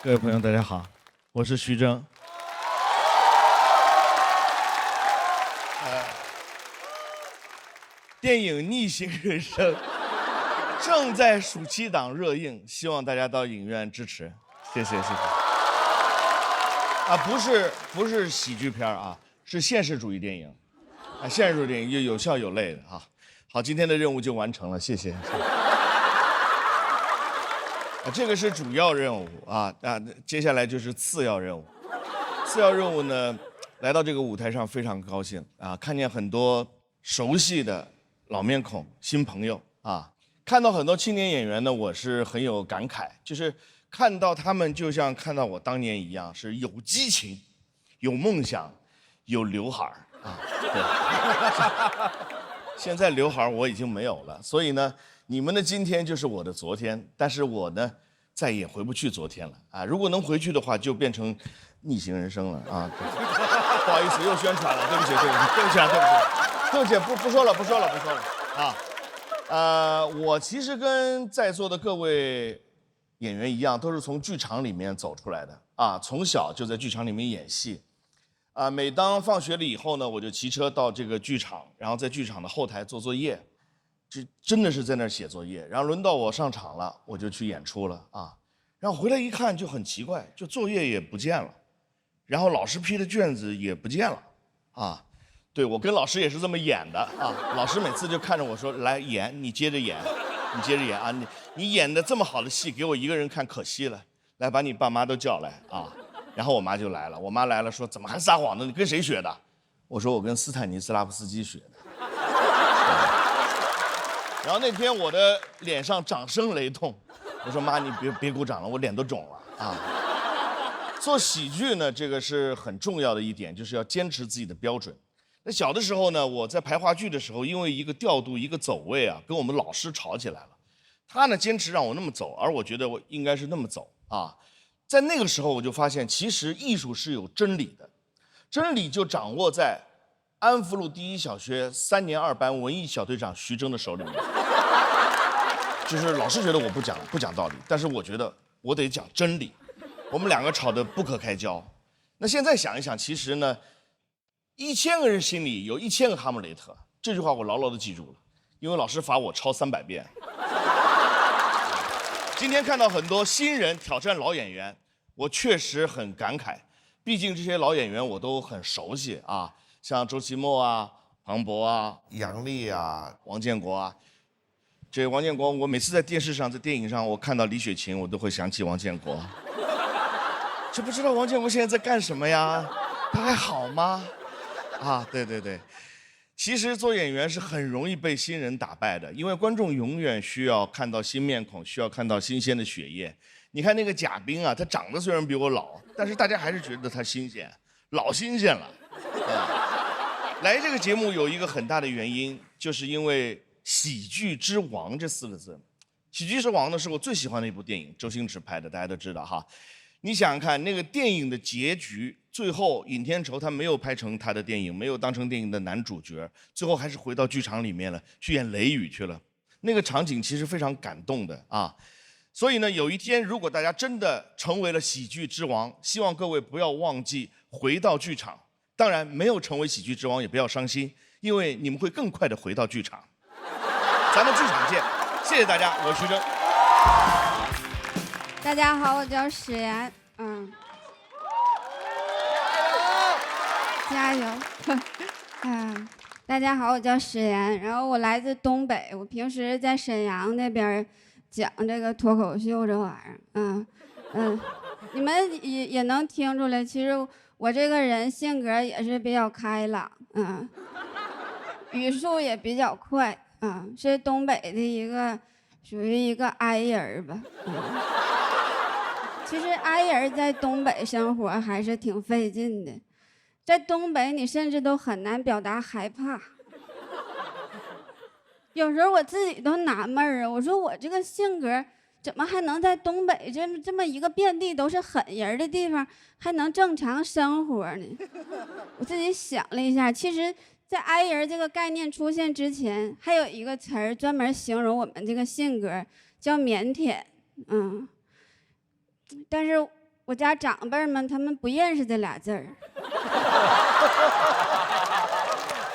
各位朋友，大家好，我是徐峥。电影《逆行人生》正在暑期档热映，希望大家到影院支持，谢谢谢谢。啊，不是喜剧片啊，是现实主义电影，啊，现实主义电影有笑有泪的啊。好，今天的任务就完成了，谢谢。这个是主要任务啊，接下来就是次要任务。次要任务呢，来到这个舞台上非常高兴啊，看见很多熟悉的老面孔、新朋友啊，看到很多青年演员呢，我是很有感慨，就是看到他们就像看到我当年一样，是有激情、有梦想、有刘海儿啊。对，现在刘海儿我已经没有了，所以呢。你们的今天就是我的昨天，但是我呢，再也回不去昨天了啊！如果能回去的话，就变成逆行人生了啊！不好意思，又宣传了，对不起啊，对不起，不说了啊！我其实跟在座的各位演员一样，都是从剧场里面走出来的啊，从小就在剧场里面演戏啊。每当放学了以后呢，我就骑车到这个剧场，然后在剧场的后台做作业。这真的是在那儿写作业，然后轮到我上场了，我就去演出了啊。然后回来一看就很奇怪，就作业也不见了，然后老师批的卷子也不见了，啊，对，我跟老师也是这么演的啊。老师每次就看着我说：“来演，你接着演，你接着演啊，你演的这么好的戏，给我一个人看可惜了，来把你爸妈都叫来啊。”然后我妈就来了，我妈来了说：“怎么还撒谎呢？你跟谁学的？”我说：“我跟斯坦尼斯拉夫斯基学的。”然后那天我的脸上掌声雷动，我说妈，你别鼓掌了，我脸都肿了啊。做喜剧呢，这个是很重要的一点，就是要坚持自己的标准。那小的时候呢，我在排话剧的时候，因为一个调度一个走位啊，跟我们老师吵起来了。他呢坚持让我那么走，而我觉得我应该是那么走啊。在那个时候我就发现，其实艺术是有真理的，真理就掌握在安福路第一小学3年2班文艺小队长徐峥的手里面。就是老师觉得我不讲道理，但是我觉得我得讲真理。我们两个吵得不可开交。那现在想一想，其实呢，1000个人心里有1000个哈姆雷特，这句话我牢牢地记住了，因为老师罚我抄300遍。今天看到很多新人挑战老演员，我确实很感慨，毕竟这些老演员我都很熟悉啊，像周奇墨啊、庞博啊、杨笠啊、王建国啊。这王建国，我每次在电视上、在电影上，我看到李雪琴，我都会想起王建国。就不知道王建国现在在干什么呀？他还好吗？啊，对，其实做演员是很容易被新人打败的，因为观众永远需要看到新面孔，需要看到新鲜的血液。你看那个贾冰啊，他长得虽然比我老，但是大家还是觉得他新鲜，老新鲜了。来这个节目有一个很大的原因，就是因为喜剧之王这4个字。喜剧之王呢是我最喜欢的一部电影，周星驰拍的，大家都知道哈。你想想看，那个电影的结局，最后尹天仇他没有拍成他的电影，没有当成电影的男主角，最后还是回到剧场里面了，去演雷雨去了。那个场景其实非常感动的啊。所以呢，有一天如果大家真的成为了喜剧之王，希望各位不要忘记回到剧场。当然，没有成为喜剧之王也不要伤心，因为你们会更快的回到剧场。咱们剧场见，谢谢大家，我是徐峥。大家好，我叫史岩，加油，大家好，我叫史岩，然后我来自东北，我平时在沈阳那边讲这个脱口秀这玩意儿，你们也能听出来，其实我这个人性格也是比较开朗，语速也比较快。是东北的属于一个 I 人吧。其实 I 人在东北生活还是挺费劲的，在东北你甚至都很难表达害怕。有时候我自己都纳闷啊，我说我这个性格怎么还能在东北这么一个遍地都是狠人的地方还能正常生活呢？我自己想了一下，其实在 I 人这个概念出现之前，还有一个词儿专门形容我们这个性格，叫腼腆。但是我家长辈们他们不认识这俩字儿。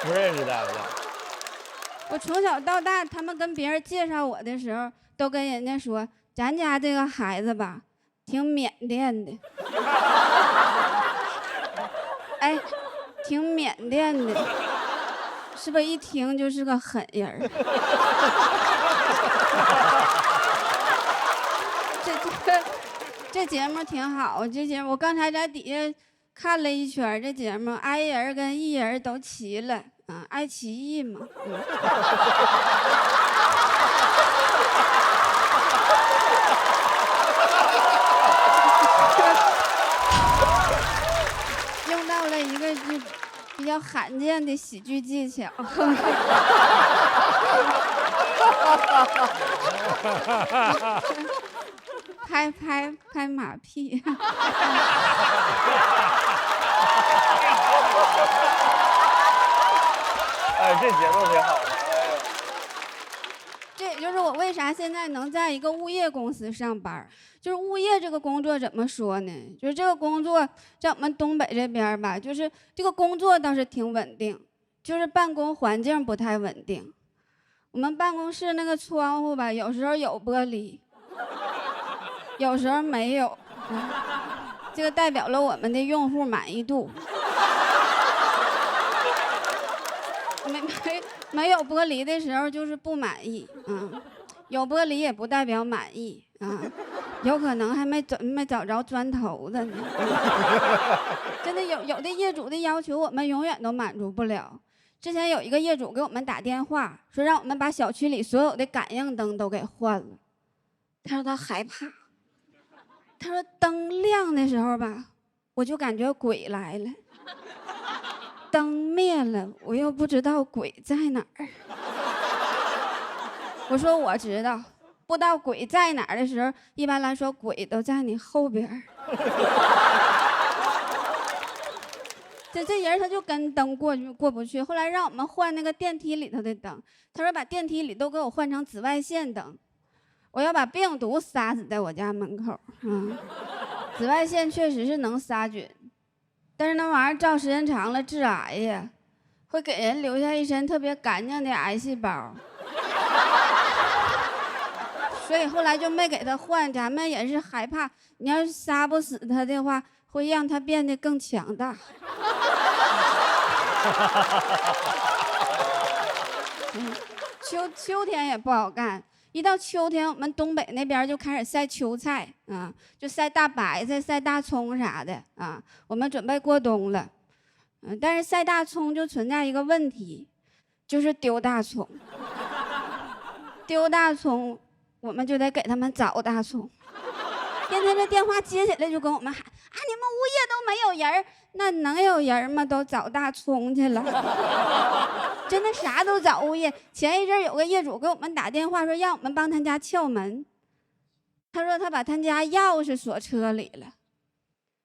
不认识的。我从小到大，他们跟别人介绍我的时候，都跟人家说，咱家这个孩子吧，挺缅甸的。哎，挺缅甸的，是不是一听就是个狠人儿？这节目挺好，这节目我刚才在底下看了一圈，这节目 I 人跟 E 人都齐了，爱奇艺嘛。用到了一个比较罕见的喜剧技巧。拍马屁。哎，这节奏挺好的。这也就是我为啥现在能在一个物业公司上班。就是物业这个工作怎么说呢？就是这个工作在我们东北这边吧，就是这个工作倒是挺稳定，就是办公环境不太稳定。我们办公室那个窗户吧，有时候有玻璃，有时候没有，这个代表了我们的用户满意度。没有玻璃的时候就是不满意，有玻璃也不代表满意，有可能还没找着砖头的呢。真的有的业主的要求我们永远都满足不了。之前有一个业主给我们打电话，说让我们把小区里所有的感应灯都给换了。他说他害怕，他说灯亮的时候吧，我就感觉鬼来了。灯灭了，我又不知道鬼在哪儿。我说我知道，不知道鬼在哪儿的时候，一般来说鬼都在你后边。这人他就跟灯过不去，后来让我们换那个电梯里头的灯，他说把电梯里都给我换成紫外线灯，我要把病毒杀死在我家门口。紫外线确实是能杀菌。但是那玩意儿照时间长了致癌呀，会给人留下一身特别干净的癌细胞。所以后来就没给他换，咱们也是害怕，你要是杀不死他的话，会让他变得更强大。秋天也不好干。一到秋天，我们东北那边就开始晒秋菜就晒大白菜、晒大葱啥的我们准备过冬了，但是晒大葱就存在一个问题，就是丢大葱。丢大葱，我们就得给他们找大葱。天天这电话接起来就跟我们喊你们物业都没有人，那能有人吗？都找大葱去了。真的啥都找物业。前一阵有个业主给我们打电话说让我们帮他家撬门，他说他把他家钥匙锁车里了，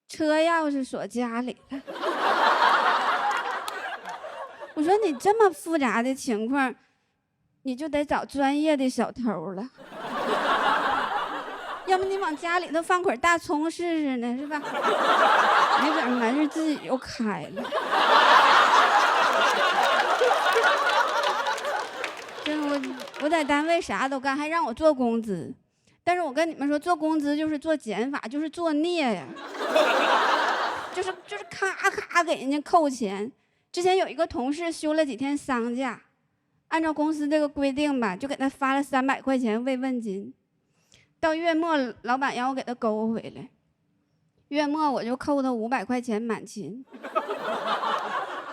车钥匙锁家里了。我说你这么复杂的情况，你就得找专业的小偷了。要不你往家里头放捆大葱试试呢，是吧？没准门是自己就开了。我在单位啥都干，还让我做工资，但是我跟你们说，做工资就是做减法，就是作孽呀，就是咔咔给人家扣钱。之前有一个同事休了几天丧假，按照公司这个规定吧，就给他发了300块钱慰问金。到月末，老板让我给他勾回来，月末我就扣他500块钱满勤。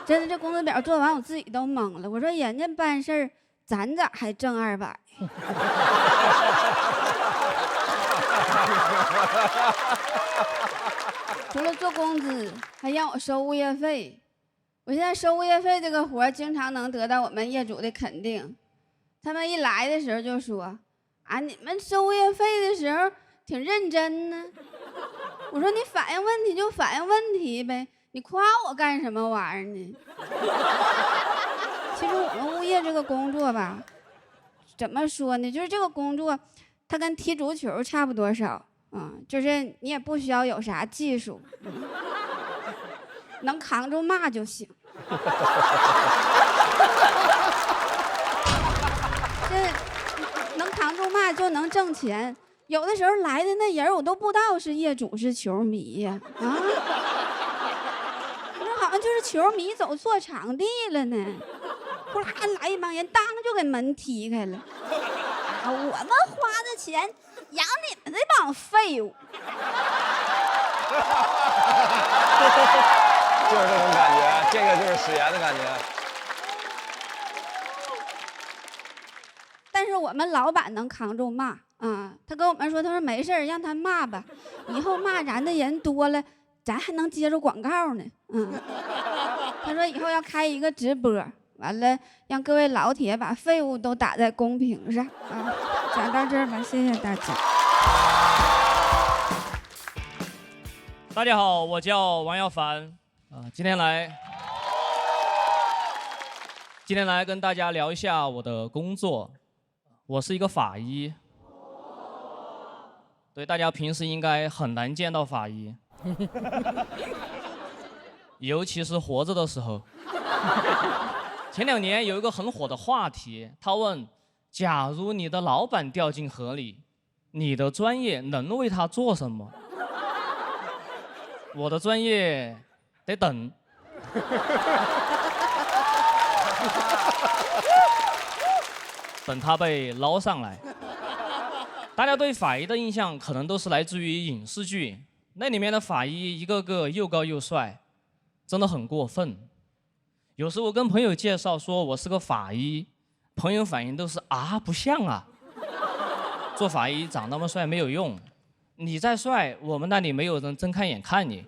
真的，这工资表做完，我自己都懵了。我说人家办事儿，咱咋还挣200？除了做工资，还让我收物业费。我现在收物业费这个活，经常能得到我们业主的肯定。他们一来的时候就说：“你们收物业费的时候挺认真呢。”我说：“你反映问题就反映问题呗，你夸我干什么玩意儿呢？”其实我们物业这个工作吧，怎么说呢？就是这个工作，它跟踢足球差不多少。就是你也不需要有啥技术，能扛住骂就行。这能扛住骂就能挣钱。有的时候来的那人我都不知道是业主是球迷呀，那好像就是球迷走错场地了呢。呼啦来一帮人，当就给门踢开了。我们花的钱养你们这帮废物。就是这种感觉，这个就是史岩的感觉。但是我们老板能扛住骂他跟我们说，他说没事儿，让他骂吧，以后骂咱的人多了，咱还能接着广告呢。他说以后要开一个直播，完了让各位老铁把废物都打在公屏上讲到这儿吧，谢谢大家。大家好，我叫王耀凡今天来跟大家聊一下我的工作。我是一个法医。对，大家平时应该很难见到法医，尤其是活着的时候。前2年有一个很火的话题，他问：假如你的老板掉进河里，你的专业能为他做什么？我的专业得等。等他被捞上来。大家对法医的印象可能都是来自于影视剧，那里面的法医一个个又高又帅，真的很过分。有时我跟朋友介绍说我是个法医，朋友反应都是不像啊。做法医长那么帅没有用，你再帅，我们那里没有人睁开眼看你。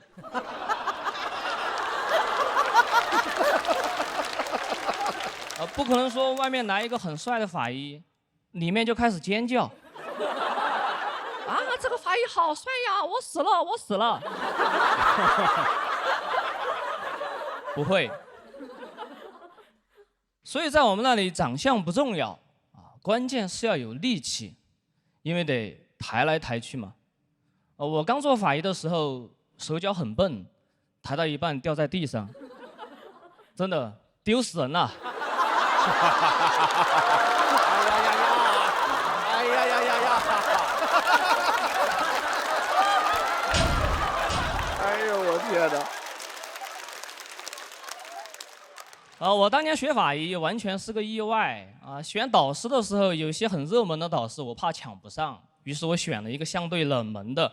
不可能说外面来一个很帅的法医，里面就开始尖叫。这个法医好帅呀！我死了，我死了。不会。所以在我们那里，长相不重要关键是要有力气，因为得抬来抬去嘛。我刚做法医的时候，手脚很笨，抬到一半掉在地上，真的丢死人了。哎呀呀呀呀！哎呦我天哪！我当年学法医完全是个意外选导师的时候，有些很热门的导师我怕抢不上，于是我选了一个相对冷门的。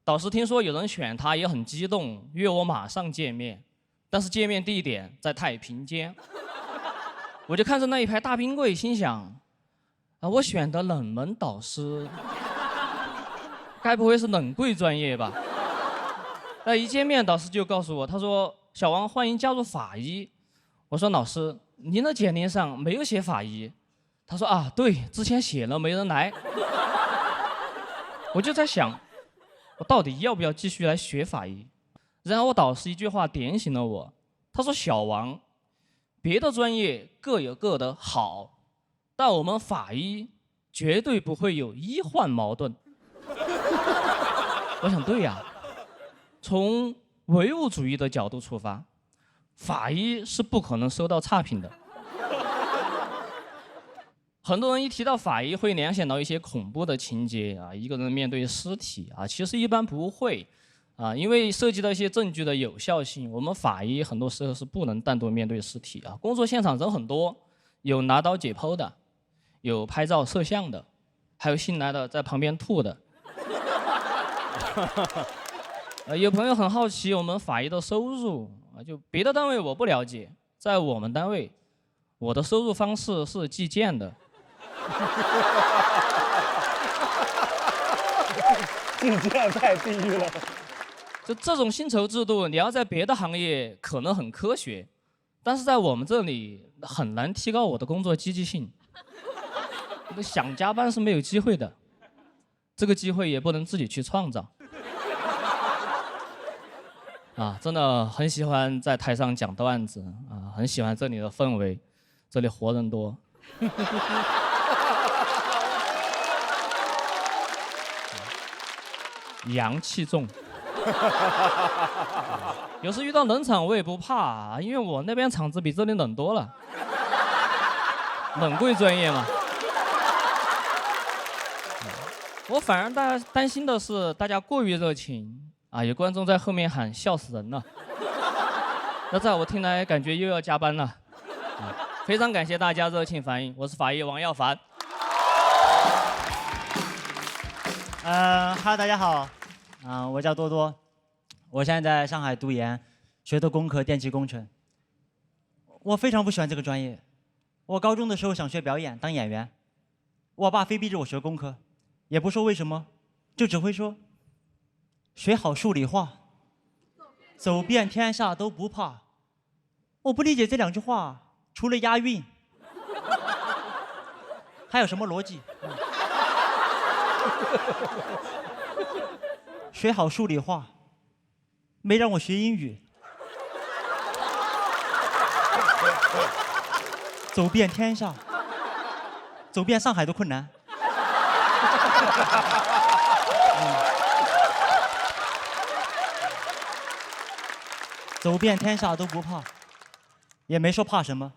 导师听说有人选他也很激动，约我马上见面，但是见面地点在太平间。我就看着那一排大冰柜，心想我选的冷门导师该不会是冷柜专业吧？那一见面导师就告诉我，他说小王欢迎加入法医。我说老师您的简历上没有写法医。他说对，之前写了没人来。我就在想我到底要不要继续来学法医。然后我导师一句话点醒了我，他说小王，别的专业各有各的好，但我们法医绝对不会有医患矛盾。我想对呀，从唯物主义的角度出发，法医是不可能收到差评的。很多人一提到法医会联想到一些恐怖的情节一个人面对尸体其实一般不会因为涉及到一些证据的有效性，我们法医很多时候是不能单独面对尸体工作现场人很多，有拿刀解剖的，有拍照摄像的，还有新来的在旁边吐的。有朋友很好奇我们法医的收入就别的单位我不了解，在我们单位，我的收入方式是计件的。境界太地狱了。就这种薪酬制度，你要在别的行业可能很科学，但是在我们这里很难提高我的工作积极性。想加班是没有机会的，这个机会也不能自己去创造。真的很喜欢在台上讲段子很喜欢这里的氛围，这里活人多。阳气重。有时遇到冷场我也不怕，因为我那边场子比这里冷多了。冷贵专业嘛。我反而担心的是大家过于热情啊，有观众在后面喊笑死人了。那在我听来感觉又要加班了。非常感谢大家热情反应，我是法医王耀凡。哈喽，大家好，我叫多多，我现在在上海读研，学的工科电气工程。我非常不喜欢这个专业。我高中的时候想学表演，当演员，我爸非逼着我学工科，也不说为什么，就只会说学好数理化，走遍天下都不怕。我不理解这两句话，除了押韵，还有什么逻辑？学好数理化，没让我学英语。走遍天下，走遍上海的困难。走遍天下都不怕，也没说怕什么，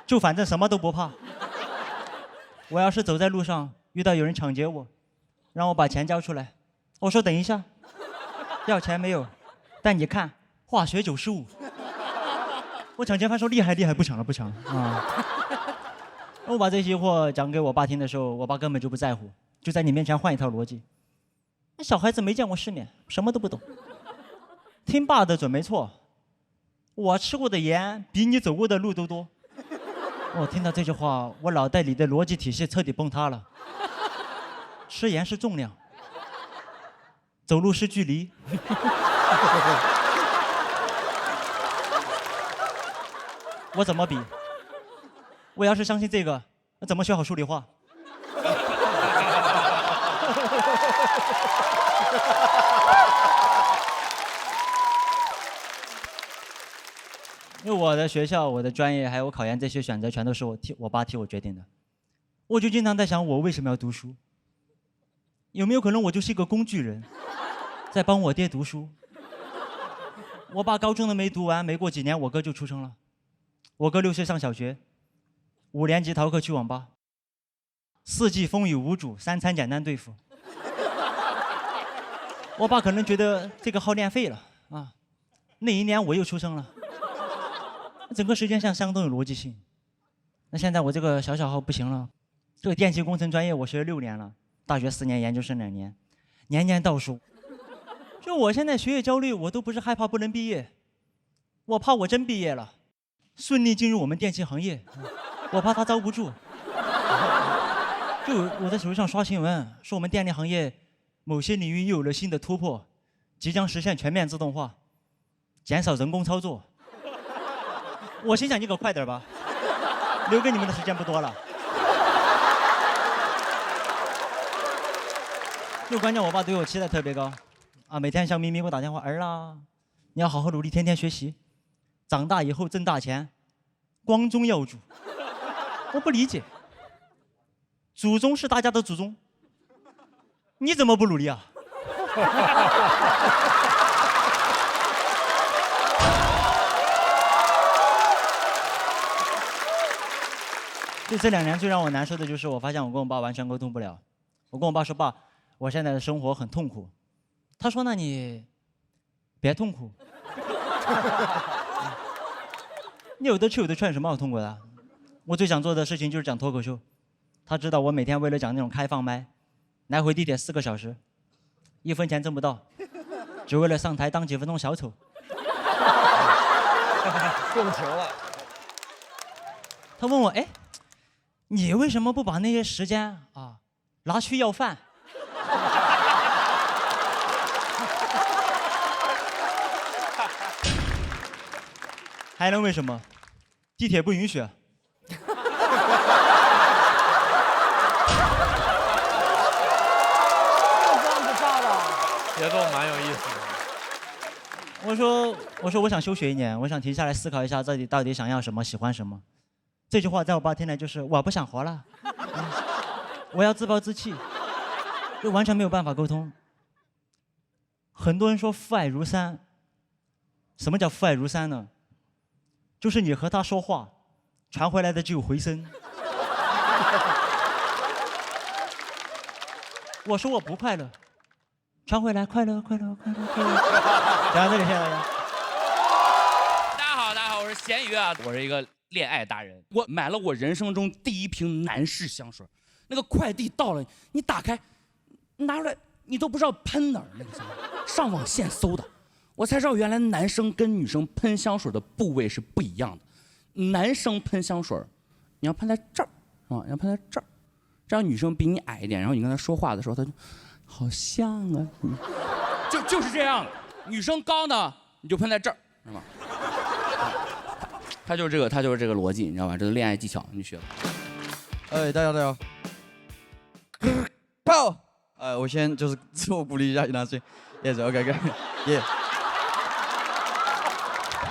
就反正什么都不怕。我要是走在路上遇到有人抢劫我，让我把钱交出来，我说等一下，要钱没有，但你看化学95。我抢劫犯说厉害厉害，不抢了不抢了啊！我把这些货讲给我爸听的时候，我爸根本就不在乎，就在你面前换一套逻辑。那小孩子没见过世面，什么都不懂。听爸的准没错，我吃过的盐比你走过的路都多。我听到这句话，我脑袋里的逻辑体系彻底崩塌了。吃盐是重量，走路是距离。我怎么比？我要是相信这个，那怎么学好数理化？因为我的学校、我的专业还有考研这些选择，全都是我爸替我决定的。我就经常在想，我为什么要读书？有没有可能我就是一个工具人，在帮我爹读书？我爸高中都没读完，没过几年，我哥就出生了。我哥6岁上小学，5年级逃课去网吧，4季风雨无阻，3餐简单对付。我爸可能觉得这个号练废了啊，那一年我又出生了，整个时间线相当有逻辑性。那现在我这个小号不行了，这个电气工程专业我学了6年了，大学4年，研究生2年，年年倒数。就我现在学业焦虑，我都不是害怕不能毕业，我怕我真毕业了，顺利进入我们电器行业，我怕他招不住。就我在手机上刷新闻，说我们电力行业某些领域又有了新的突破，即将实现全面自动化，减少人工操作。我心想你可快点吧，留给你们的时间不多了。就关键我爸对我期待特别高，啊，每天笑眯眯给我打电话，儿啊，你要好好努力，天天学习，长大以后挣大钱，光宗耀祖。我不理解，祖宗是大家的祖宗，你怎么不努力啊？就这2年最让我难受的就是，我发现我跟我爸完全沟通不了。我跟我爸说，爸，我现在的生活很痛苦。他说，那你别痛苦。你有的吃有的劝，什么好痛苦的？我最想做的事情就是讲脱口秀。他知道我每天为了讲那种开放麦，来回地铁4个小时，1分钱挣不到，只为了上台当几分钟小丑。共情了。他问我，哎，你为什么不把那些时间啊拿去要饭？还能为什么？地铁不允许。这样子炸的，节奏蛮有意思的。我说我想休学1年，我想停下来思考一下到底想要什么，喜欢什么。这句话在我爸听来就是我不想活了，我要自暴自弃，就完全没有办法沟通。很多人说父爱如山，什么叫父爱如山呢？就是你和他说话，传回来的只有回声。我说我不快乐，传回来快乐快乐快乐快乐。讲到这里，谢谢大家。大家好，我是咸鱼啊，我是一个恋爱达人。我买了我人生中第一瓶男士香水，那个快递到了，你打开，拿出来，你都不知道喷哪儿，那个香水，上网现搜的，我才知道原来男生跟女生喷香水的部位是不一样的。男生喷香水，你要喷在这儿啊，要喷在这儿，这样女生比你矮一点，然后你跟她说话的时候，她就好像啊，就是这样。女生高呢，你就喷在这儿，知道吗？他就是这个逻辑，你知道吧？这个恋爱技巧，你学吧。大家。爆！我先就是自我鼓励一下，拿去。Yes，OK， 耶。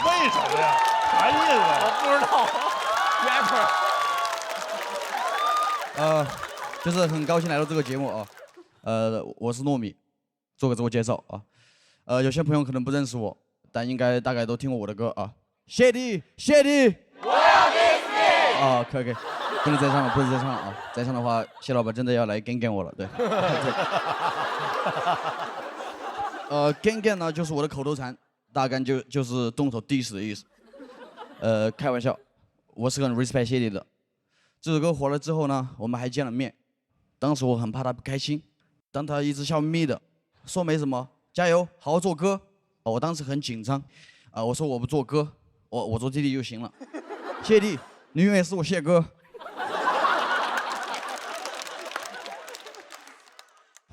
为什么呀？啥意思？我不知道。就是很高兴来到这个节目啊。我是糯米，做个自我介绍啊。有些朋友可能不认识我，但应该大概都听过我的歌啊。谢帝，我要给你。啊，可以，不能再唱了，啊！再唱的话，谢老板真的要来跟我了，对。跟呢就是我的口头禅，大概就是动手 diss 的意思。开玩笑，我是很 respect 谢帝的。这首歌火了之后呢，我们还见了面。当时我很怕他不开心，但他一直笑眯眯的，说没什么，加油，好好做歌。我当时很紧张，我说我不做歌，我做弟弟就行了。谢帝，你永远是我谢哥。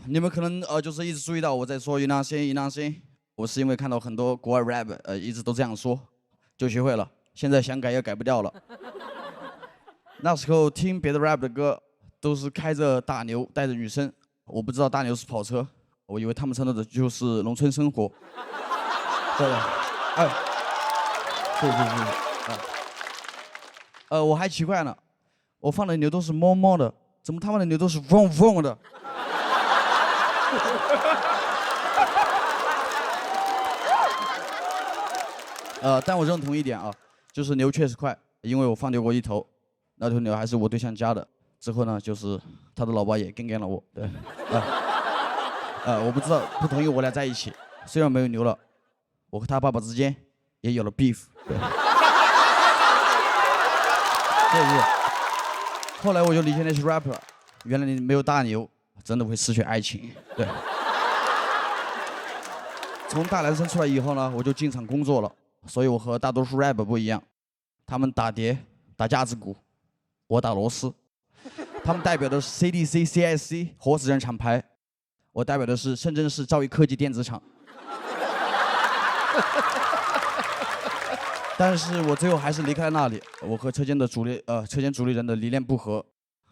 你们可能就是一直注意到我在说 You know sing， 我是因为看到很多国外 rap 一直都这样说，就学会了。现在想改也改不掉了。那时候听别的 rap 的歌，都是开着大牛带着女生，我不知道大牛是跑车，我以为他们唱的就是农村生活。对，对，我还奇怪呢，我放的牛都是摸摸的，怎么他们的牛都是嗡嗡的？但我认同一点啊，就是牛确实快，因为我放牛过一头，那头牛还是我对象家的。之后呢，就是他的老婆也跟了我，对，我不知道不同意我俩在一起，虽然没有牛了，我和他爸爸之间也有了 beef， 对，对。后来我就理解那些 rapper， 原来你没有大牛，真的会失去爱情，对。从大男生出来以后呢，我就进厂工作了，所以我和大多数 rapper 不一样，他们打碟、打架子鼓，我打螺丝。他们代表的是 CDC、CSC 活死人厂牌，我代表的是深圳市兆易科技电子厂。但是我最后还是离开了那里，我和车间主理人的理念不合，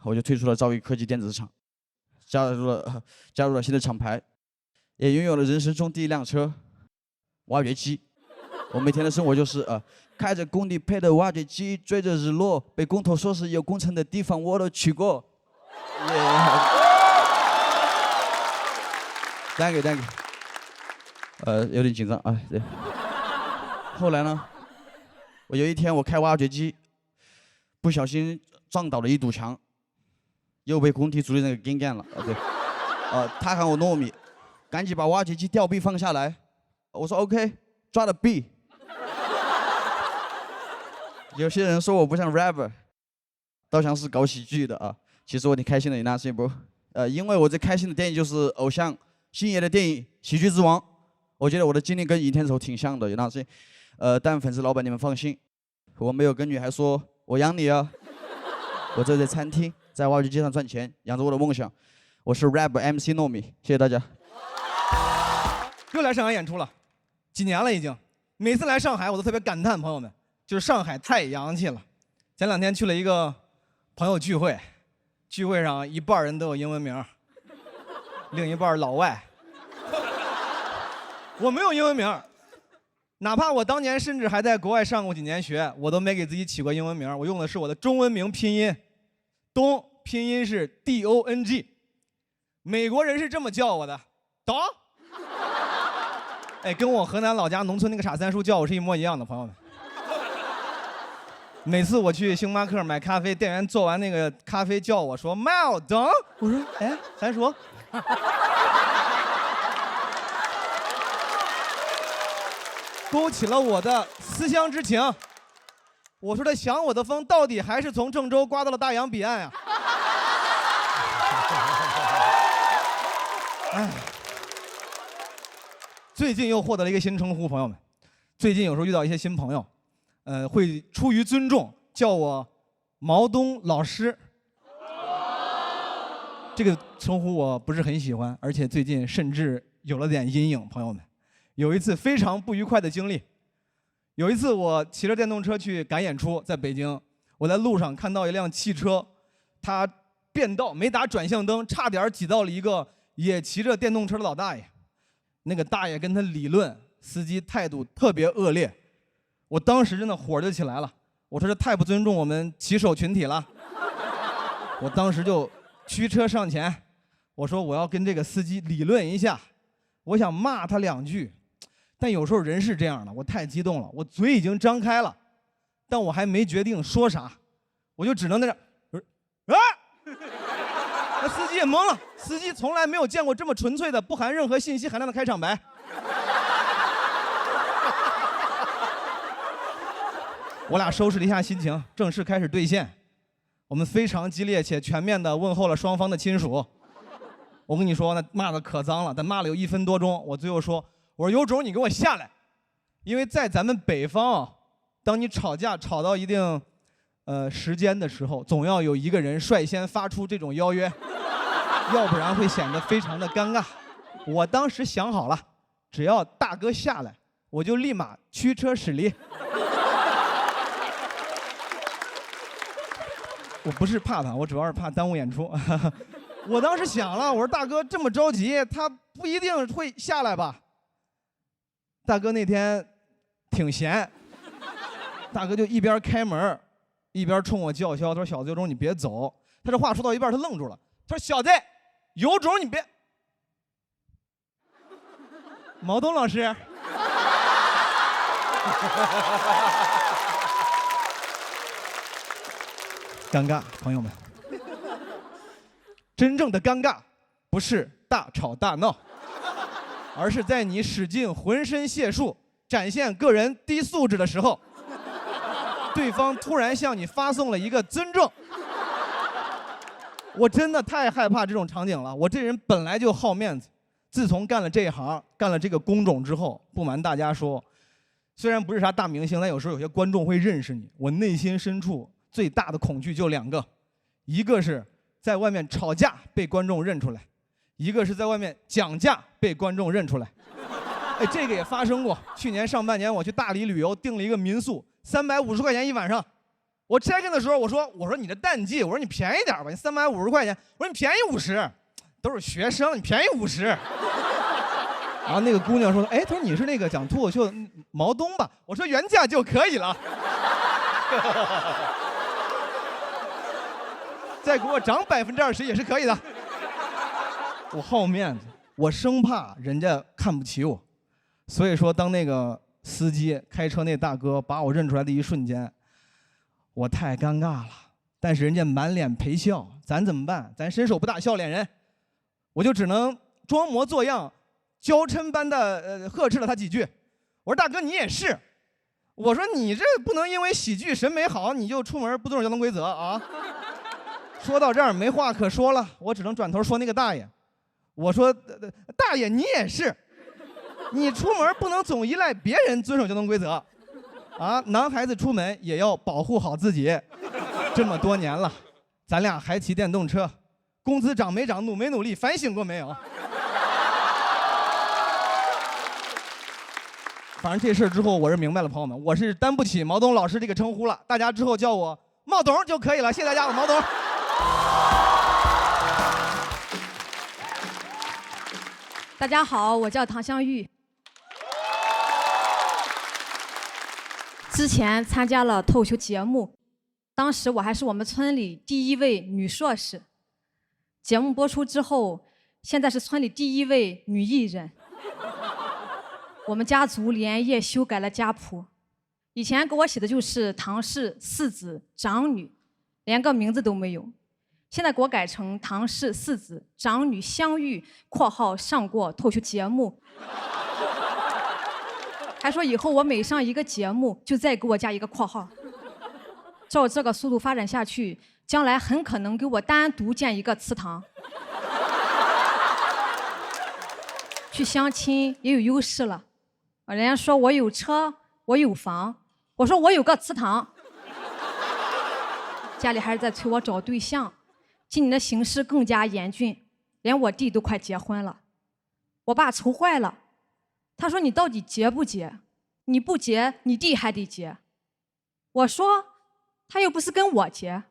我就退出了兆易科技电子厂，加入了新的厂牌，也拥有了人生中第一辆车——挖掘机。我每天的生活就是开着工地配的挖掘机，追着日落，被工头说是有工程的地方我都去过。Thank you。有点紧张啊。对。后来呢，有一天我开挖掘机，不小心撞倒了一堵墙，又被工地主理人给干了。对。他喊我糯米，赶紧把挖掘机吊臂放下来。我说 OK， 抓了臂。有些人说我不像 rapper， 倒像是搞喜剧的啊。其实我挺开心的，那是不？因为我最开心的电影就是偶像星爷的电影《喜剧之王》，我觉得我的经历跟倚天仇挺像的，那是。但粉丝老板你们放心，我没有跟女孩说我养你啊，我这在餐厅，在挖掘机上赚钱，养着我的梦想。我是 rap MC 糯米，谢谢大家。又来上海演出了，几年了已经。每次来上海我都特别感叹，朋友们。就是上海太洋气了。前2天去了一个朋友聚会，聚会上一半人都有英文名，另一半老外。我没有英文名，哪怕我当年甚至还在国外上过几年学，我都没给自己起过英文名，我用的是我的中文名拼音，东拼音是 DONG， 美国人是这么叫我的，懂？哎，跟我河南老家农村那个傻三叔叫我是一模一样的，朋友们。每次我去星巴克买咖啡，店员做完那个咖啡叫我说“Mao 等”，我说：“哎，三叔。”勾起了我的思乡之情。我说这想我的风到底还是从郑州刮到了大洋彼岸呀、哎，最近又获得了一个新称呼，朋友们。最近有时候遇到一些新朋友，会出于尊重叫我毛东老师。这个称呼我不是很喜欢，而且最近甚至有了点阴影，朋友们。有一次非常不愉快的经历。有一次我骑着电动车去赶演出，在北京，我在路上看到一辆汽车，它变道没打转向灯，差点挤到了一个也骑着电动车的老大爷。那个大爷跟他理论，司机态度特别恶劣。我当时真的火就起来了，我说这太不尊重我们骑手群体了。我当时就驱车上前，我说我要跟这个司机理论一下，我想骂他2句。但有时候人是这样的，我太激动了，我嘴已经张开了，但我还没决定说啥，我就只能在这啊！那司机也懵了，司机从来没有见过这么纯粹的、不含任何信息含量的开场白。我俩收拾了一下心情，正式开始兑现。我们非常激烈且全面地问候了双方的亲属。我跟你说，那骂的可脏了，但骂了有1分多钟，我最后说。我说有种你给我下来，因为在咱们北方，当你吵架吵到一定时间的时候，总要有一个人率先发出这种邀约，要不然会显得非常的尴尬。我当时想好了，只要大哥下来，我就立马驱车驶离。我不是怕他，我主要是怕耽误演出。我当时想了，我说大哥这么着急，他不一定会下来吧。大哥那天挺闲，大哥就一边开门，一边冲我叫嚣，他说：“小子有种你别走。”他这话说到一半，他愣住了，他说：“小子有种你别。”毛东老师，尴尬，朋友们，真正的尴尬不是大吵大闹。而是在你使尽浑身解数展现个人低素质的时候，对方突然向你发送了一个尊重。我真的太害怕这种场景了。我这人本来就好面子，自从干了这一行，干了这个工种之后，不瞒大家说，虽然不是啥大明星，但有时候有些观众会认识你。我内心深处最大的恐惧就2个，一个是在外面吵架被观众认出来。一个是在外面讲价被观众认出来，哎，这个也发生过。去年上半年我去大理旅游，订了一个民宿，350块钱1晚上。我 check in 的时候，我说你这淡季，我说你便宜点吧，你350块钱，我说你便宜50，都是学生，你便宜50。然后那个姑娘说，哎，她说你是那个讲脱口秀的毛东吧？我说原价就可以了。再给我涨20%也是可以的。我好面子，我生怕人家看不起我，所以说当那个司机开车那大哥把我认出来的一瞬间，我太尴尬了。但是人家满脸陪笑，咱怎么办？咱伸手不打笑脸人，我就只能装模作样，娇嗔般的呵斥了他几句。我说大哥你也是，我说你这不能因为喜剧审美好你就出门不遵守交通规则啊。说到这儿没话可说了，我只能转头说那个大爷。我说大爷你也是，你出门不能总依赖别人遵守交通规则啊，男孩子出门也要保护好自己。这么多年了，咱俩还骑电动车，工资涨没涨，努没努力，反省过没有？反正这事之后我是明白了，朋友们，我是担不起毛东老师这个称呼了，大家之后叫我茂董就可以了，谢谢大家，我毛董。大家好，我叫唐香玉。之前参加了脱口秀节目，当时我还是我们村里第1位女硕士。节目播出之后，现在是村里第1位女艺人。我们家族连夜修改了家谱，以前给我写的就是唐氏四子长女，连个名字都没有。现在给我改成唐氏四子长女相遇（括号上过脱口秀节目），还说以后我每上一个节目就再给我加一个括号。照这个速度发展下去，将来很可能给我单独建一个祠堂。去相亲也有优势了，人家说我有车，我有房，我说我有个祠堂。家里还是在催我找对象。今年的形势更加严峻，连我弟都快结婚了。我爸愁坏了，他说：“你到底结不结？你不结，你弟还得结。”我说：“他又不是跟我结，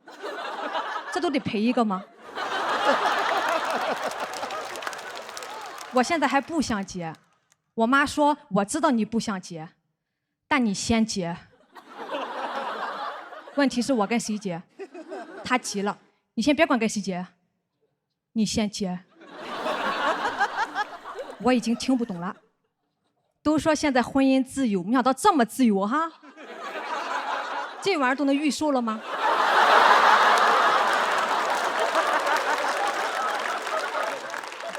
这都得赔一个吗？”我现在还不想结，我妈说：“我知道你不想结，但你先结。”问题是我跟谁结？她急了。你先别管跟谁结，你先结。我已经听不懂了。都说现在婚姻自由，没想到这么自由哈！这玩意儿都能预售了吗？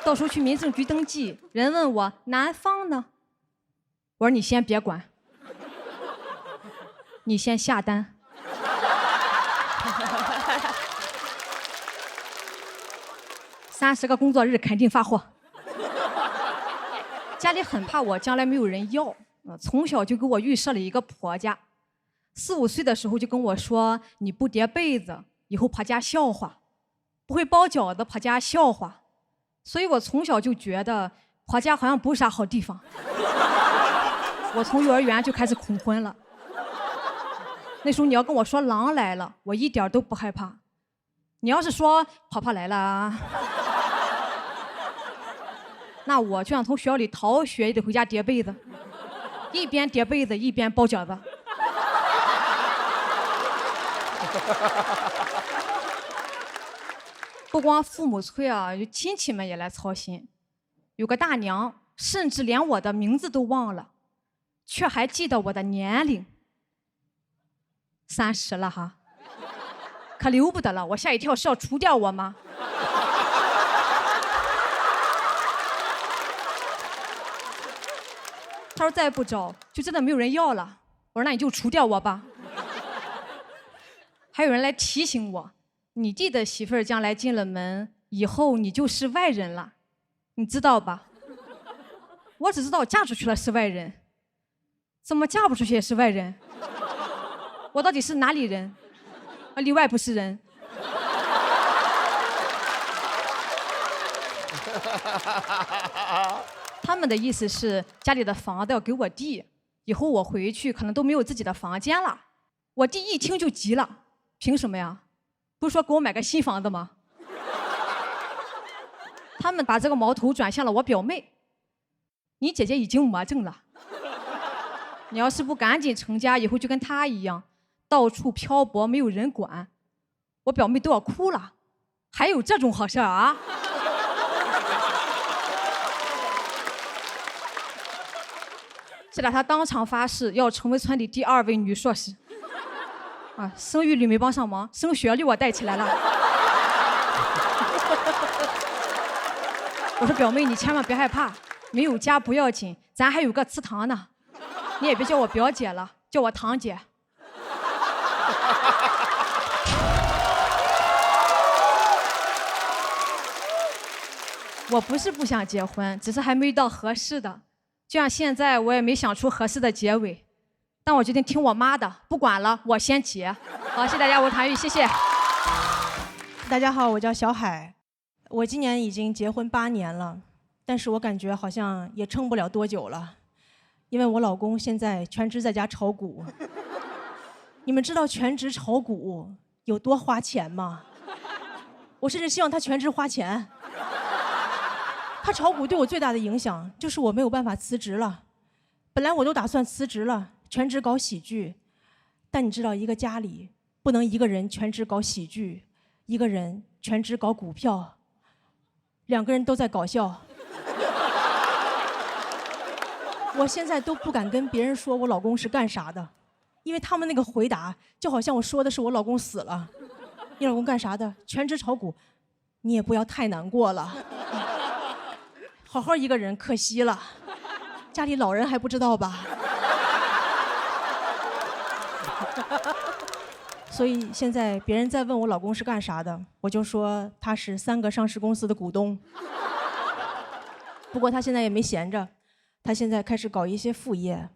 到时候去民政局登记，人问我男方呢，我说你先别管，你先下单。30个工作日肯定发货。家里很怕我将来没有人要，从小就给我预设了一个婆家。4、5岁的时候就跟我说：“你不叠被子，以后婆家笑话；不会包饺子，婆家笑话。”所以我从小就觉得婆家好像不是啥好地方。我从幼儿园就开始恐婚了。那时候你要跟我说狼来了，我一点都不害怕。你要是说婆婆来了，那我就想从学校里逃学，也得回家叠被子，一边叠被子一边包饺子。不光父母催啊，有亲戚们也来操心。有个大娘，甚至连我的名字都忘了，却还记得我的年龄。30了哈，可留不得了！我吓一跳，是要除掉我吗？他说再不找，就真的没有人要了。我说那你就除掉我吧。还有人来提醒我，你弟的媳妇儿将来进了门，以后你就是外人了，你知道吧？我只知道嫁出去了是外人，怎么嫁不出去也是外人？我到底是哪里人？里外不是人。他们的意思是家里的房子要给我弟，以后我回去可能都没有自己的房间了。我弟一听就急了，凭什么呀？不是说给我买个新房子吗？他们把这个矛头转向了我表妹。你姐姐已经魔怔了，你要是不赶紧成家，以后就跟她一样，到处漂泊，没有人管。我表妹都要哭了，还有这种好事啊？这俩她当场发誓要成为村里第2位女硕士。啊，生育率没帮上忙，升学率我带起来了。我说表妹，你千万别害怕，没有家不要紧，咱还有个祠堂呢。你也别叫我表姐了，叫我堂姐。我不是不想结婚，只是还没遇到合适的。就像现在，我也没想出合适的结尾。但我决定听我妈的，不管了，我先结。好，谢谢大家，我是谭玉，谢谢。大家好，我叫小海，我今年已经结婚8年了，但是我感觉好像也撑不了多久了，因为我老公现在全职在家炒股。你们知道全职炒股有多花钱吗？我甚至希望他全职花钱。他炒股对我最大的影响就是我没有办法辞职了。本来我都打算辞职了，全职搞喜剧。但你知道，一个家里不能一个人全职搞喜剧，一个人全职搞股票，2个人都在搞笑。我现在都不敢跟别人说我老公是干啥的，因为他们那个回答就好像我说的是我老公死了。你老公干啥的？全职炒股。你也不要太难过了，好好一个人可惜了，家里老人还不知道吧？所以现在别人在问我老公是干啥的，我就说他是3个上市公司的股东。不过他现在也没闲着，他现在开始搞一些副业，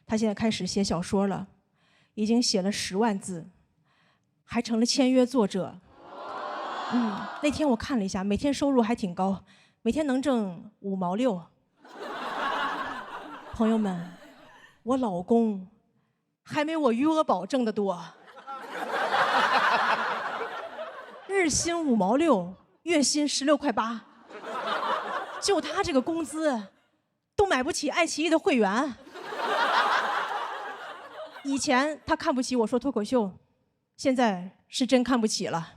他现在开始写小说了，已经写了10万字，还成了签约作者。那天我看了一下，每天收入还挺高，每天能挣5毛6。朋友们，我老公还没我余额宝挣得多。日薪5毛6，月薪16块8，就他这个工资，都买不起爱奇艺的会员。以前他看不起我说脱口秀，现在是真看不起了。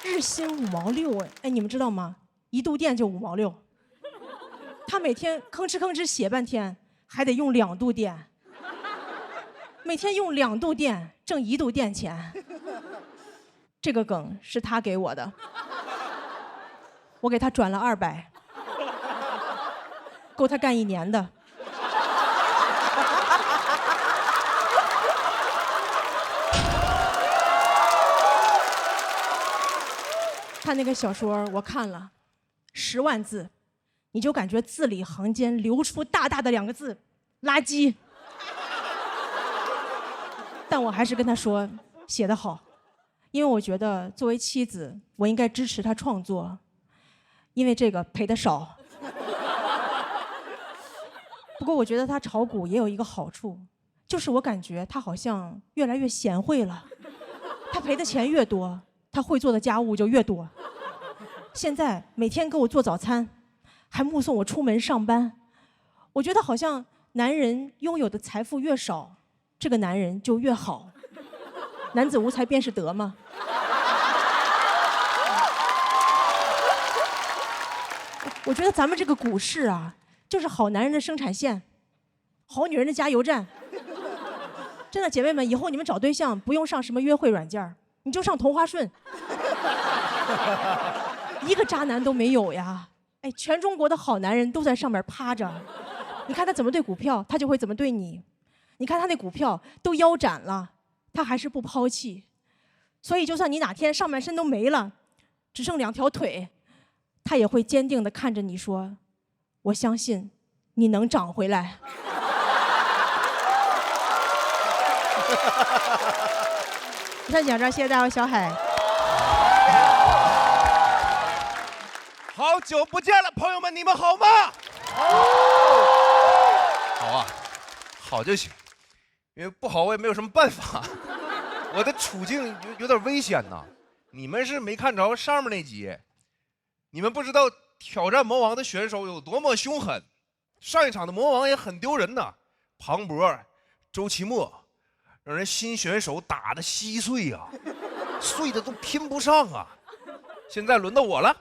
日薪5毛6，哎，你们知道吗？一度电就5毛6。他每天吭哧吭哧写半天，还得用2度电。每天用2度电挣1度电钱。这个梗是他给我的，我给他转了200，够他干1年的。他那个小说我看了，10万字，你就感觉字里行间流出大大的2个字“垃圾”。但我还是跟他说写得好，因为我觉得作为妻子，我应该支持他创作，因为这个赔得少。不过我觉得他炒股也有一个好处，就是我感觉他好像越来越贤惠了。他赔的钱越多，他会做的家务就越多。现在每天给我做早餐，还目送我出门上班。我觉得好像男人拥有的财富越少，这个男人就越好。男子无才便是德嘛。我觉得咱们这个股市啊，就是好男人的生产线，好女人的加油站。真的，姐妹们，以后你们找对象不用上什么约会软件，你就上同花顺。一个渣男都没有呀！哎，全中国的好男人都在上面趴着，你看他怎么对股票，他就会怎么对你。你看他那股票都腰斩了，他还是不抛弃。所以就算你哪天上半身都没了，只剩2条腿，他也会坚定地看着你说：“我相信你能长回来。”以上讲这，谢谢大家，小海。好久不见了，朋友们，你们好吗？好啊，好就行，因为不好我也没有什么办法。我的处境有点危险呐。你们是没看着上面那集，你们不知道挑战魔王的选手有多么凶狠。上一场的魔王也很丢人呐，庞博、周奇墨，让人新选手打得稀碎呀，碎的都拼不上啊。现在轮到我了。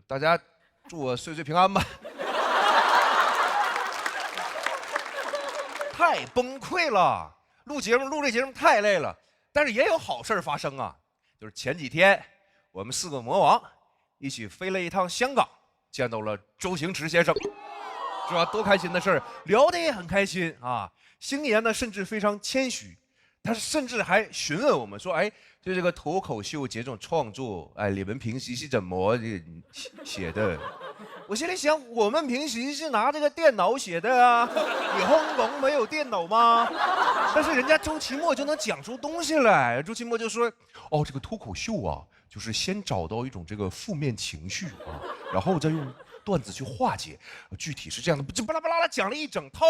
大家祝我岁岁平安吧。太崩溃了，录这节目太累了，但是也有好事发生啊。就是前几天我们4个魔王一起飞了一趟香港，见到了周星驰先生，是吧？多开心的事儿，聊得也很开心啊。星爷呢甚至非常谦虚，他甚至还询问我们说：“哎，就这个脱口秀这种创作，哎，你们平时是怎么写的？”我心里想，我们平时是拿这个电脑写的啊，你香港没有电脑吗？但是人家周奇墨就能讲出东西来。周奇墨就说：“哦，这个脱口秀啊，就是先找到一种这个负面情绪啊，然后再用段子去化解，具体是这样的，就巴拉巴拉讲了一整套。”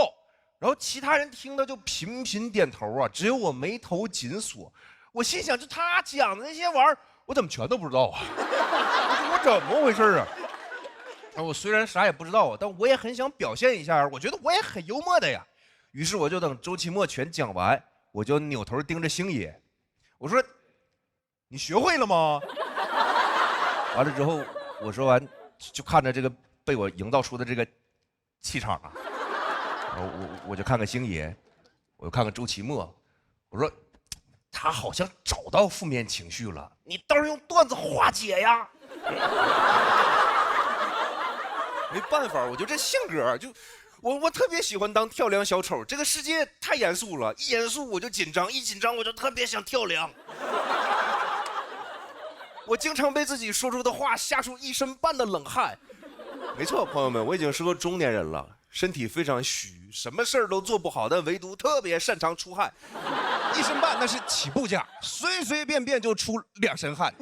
然后其他人听的就频频点头啊，只有我眉头紧锁。我心想，就他讲的那些玩意儿，我怎么全都不知道啊？我怎么回事啊？我虽然啥也不知道，但我也很想表现一下，我觉得我也很幽默的呀。于是我就等周奇墨全讲完，我就扭头盯着星爷，我说：“你学会了吗？”完了之后，我说完就看着这个被我营造出的这个气场啊，我就看看星爷，我就看看周奇墨，我说他好像找到负面情绪了，你倒是用段子化解呀。没办法，我就这性格，就我特别喜欢当跳梁小丑。这个世界太严肃了，一严肃我就紧张，一紧张我就特别想跳梁。我经常被自己说出的话吓出一身半的冷汗。没错，朋友们，我已经是个中年人了，身体非常虚，什么事儿都做不好，但唯独特别擅长出汗。一身半那是起步价，随随便便就出2身汗。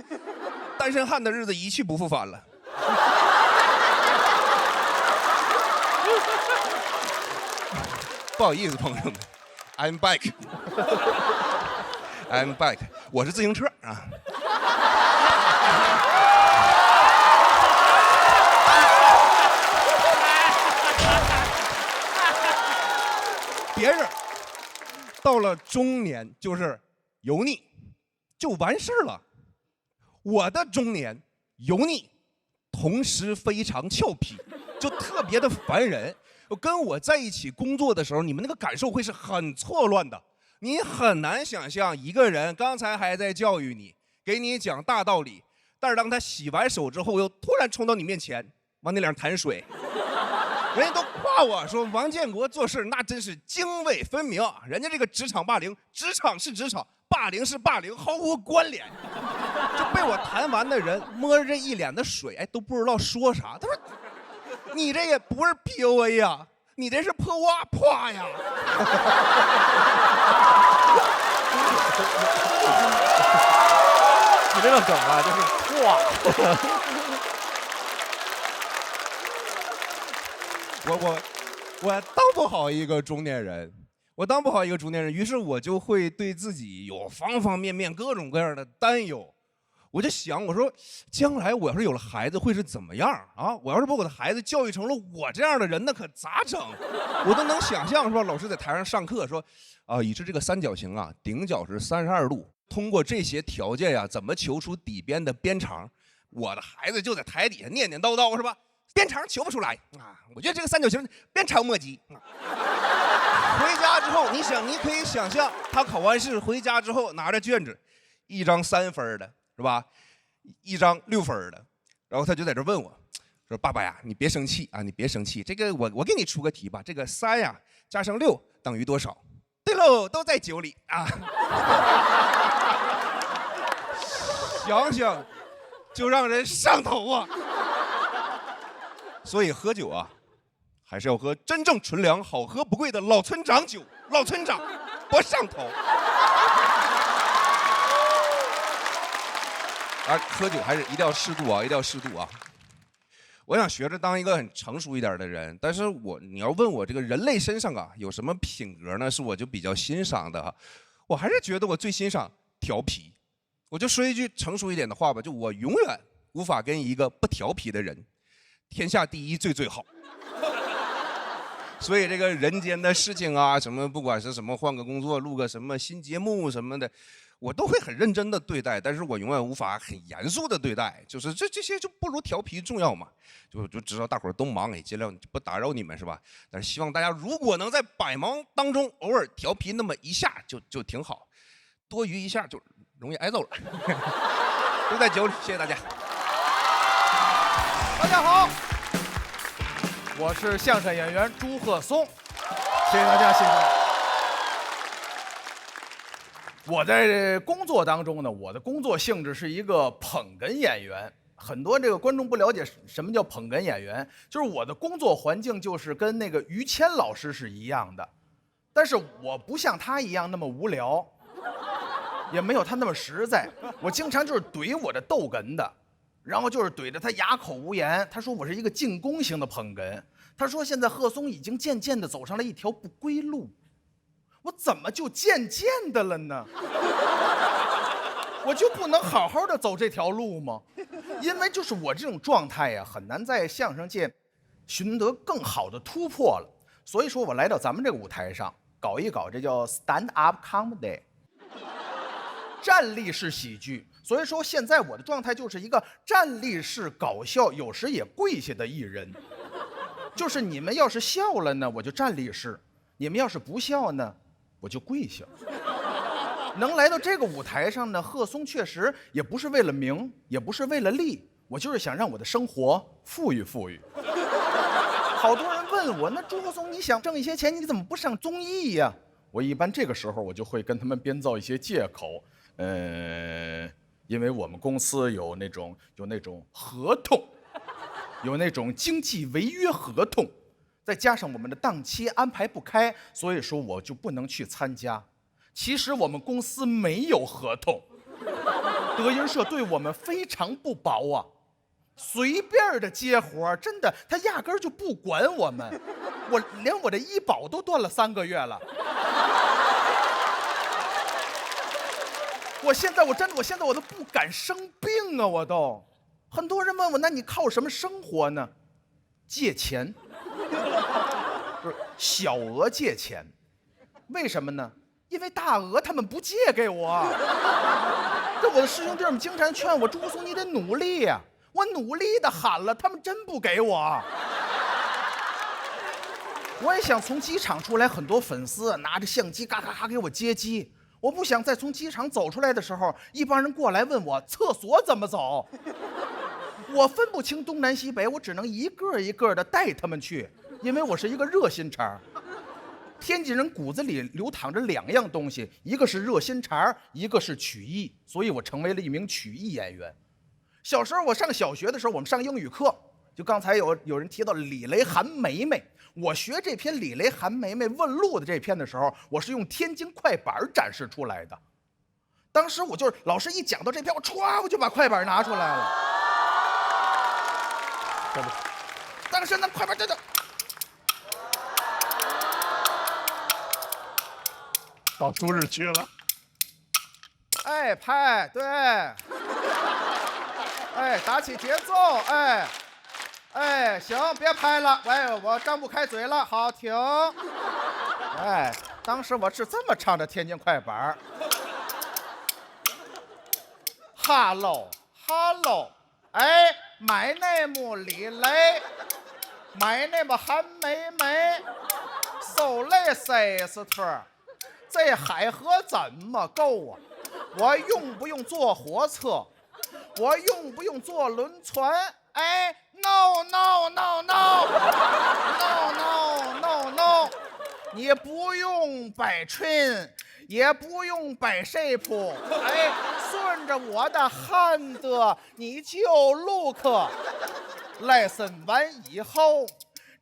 单身汉的日子一去不复返了。不好意思，朋友们 ，I'm back，I'm back， 我是自行车啊。别人到了中年就是油腻，就完事儿了。我的中年油腻，同时非常俏皮，就特别的烦人。跟我在一起工作的时候，你们那个感受会是很错乱的。你很难想象一个人刚才还在教育你，给你讲大道理，但是当他洗完手之后，又突然冲到你面前，往你脸上弹水。人家都夸我说王建国做事那真是泾渭分明，人家这个职场霸凌，职场是职场，霸凌是霸凌，毫无关联。就被我弹完的人摸着这一脸的水，哎，都不知道说啥。他说：“你这也不是 PUA 呀，你这是破哇啪呀。”你这个梗啊，就是哇。我当不好一个中年人，于是我就会对自己有方方面面各种各样的担忧。我就想，我说将来我要是有了孩子会是怎么样啊？我要是把我的孩子教育成了我这样的人，那可咋整？我都能想象，是吧？老师在台上上课说，已知这个三角形啊，顶角是32度，通过这些条件呀，怎么求出底边的边长？我的孩子就在台底下念念叨叨，是吧？边长求不出来啊！我觉得这个三角形鞭长莫及。回家之后，你可以想象，他考完试回家之后拿着卷子，一张3分的。是吧？一张6分的，然后他就在这问我，说：“爸爸呀，你别生气啊，你别生气。这个我给你出个题吧，这个3呀加上6等于多少？”对喽，都在9里啊。想想就让人上头啊。所以喝酒啊，还是要喝真正纯粮、好喝不贵的老村长酒，老村长不上头。喝酒还是一定要适度啊，一定要适度啊！我想学着当一个很成熟一点的人，但是你要问我这个人类身上啊有什么品格呢？是我就比较欣赏的，我还是觉得我最欣赏调皮。我就说一句成熟一点的话吧，就我永远无法跟一个不调皮的人，天下第一最好。所以这个人间的事情啊，什么不管是什么换个工作、录个什么新节目什么的。我都会很认真的对待，但是我永远无法很严肃的对待，就是这些就不如调皮重要嘛。就知道大伙儿都忙，也尽量不打扰你们是吧？但是希望大家如果能在百忙当中偶尔调皮那么一下就挺好，多余一下就容易挨揍了。都在酒里，谢谢大家。大家好，我是相声演员朱鹤松，谢谢大家，谢谢大家。我在工作当中呢，我的工作性质是一个捧哏演员。很多这个观众不了解什么叫捧哏演员，就是我的工作环境就是跟那个于谦老师是一样的，但是我不像他一样那么无聊，也没有他那么实在。我经常就是怼我的逗哏的，然后就是怼着他哑口无言。他说我是一个进攻型的捧哏，他说现在鹤松已经渐渐地走上了一条不归路。我怎么就渐渐的了呢？我就不能好好的走这条路吗？因为就是我这种状态呀，很难在相声界寻得更好的突破了。所以说我来到咱们这个舞台上，搞一搞这叫 stand up comedy， 站立式喜剧。所以说现在我的状态就是一个站立式搞笑，有时也跪下的艺人。就是你们要是笑了呢，我就站立式；你们要是不笑呢，我就跪下。能来到这个舞台上呢，贺松确实也不是为了名，也不是为了利，我就是想让我的生活富裕富裕。好多人问我，那朱贺松你想挣一些钱，你怎么不上综艺呀？我一般这个时候我就会跟他们编造一些借口，因为我们公司有那种合同，有那种经济违约合同，再加上我们的档期安排不开，所以说我就不能去参加。其实我们公司没有合同，德云社对我们非常不薄啊，随便的接活，真的，他压根儿就不管我们，连我的医保都断了3个月了。我现在我都不敢生病啊！我都，很多人问我，那你靠什么生活呢？借钱，不是小额借钱，为什么呢？因为大额他们不借给我。这我的师兄弟们经常劝我，朱松你得努力呀。我努力的喊了，他们真不给我。我也想从机场出来，很多粉丝拿着相机嘎嘎嘎给我接机。我不想再从机场走出来的时候，一帮人过来问我厕所怎么走。我分不清东南西北，我只能一个一个的带他们去，因为我是一个热心肠。天津人骨子里流淌着2样东西，一个是热心肠，一个是曲艺，所以我成为了一名曲艺演员。小时候我上小学的时候，我们上英语课，就刚才有人提到李雷韩梅梅，我学这篇李雷韩梅梅问路的这篇的时候，我是用天津快板展示出来的。当时我就是老师一讲到这篇，我就把快板拿出来了。当时那快板真的到初日去了。哎，拍对，哎，打起节奏，哎，行，别拍了，喂，我张不开嘴了，好，停。哎，当时我是这么唱的天津快板：Hello， 哎，my name 李雷，my name 韩梅梅 ，so late sister。这海河怎么够啊？我用不用坐火车？我用不用坐轮船？哎 ，no， 你不用摆裙，也不用摆 shape， 哎，顺着我的hand，你就 look。lesson 完以后，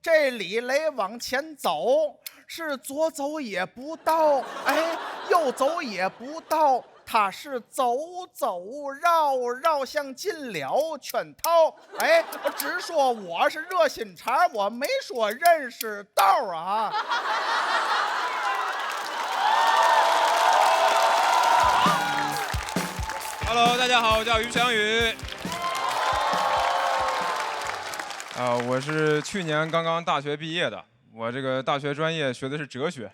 这李雷往前走。是左走也不到，哎，右走也不到，他是走绕向进了圈套。哎，我只说我是热心肠，我没说认识道啊。Hello， 大家好，我叫于翔宇。我是去年刚刚大学毕业的。我这个大学专业学的是哲学，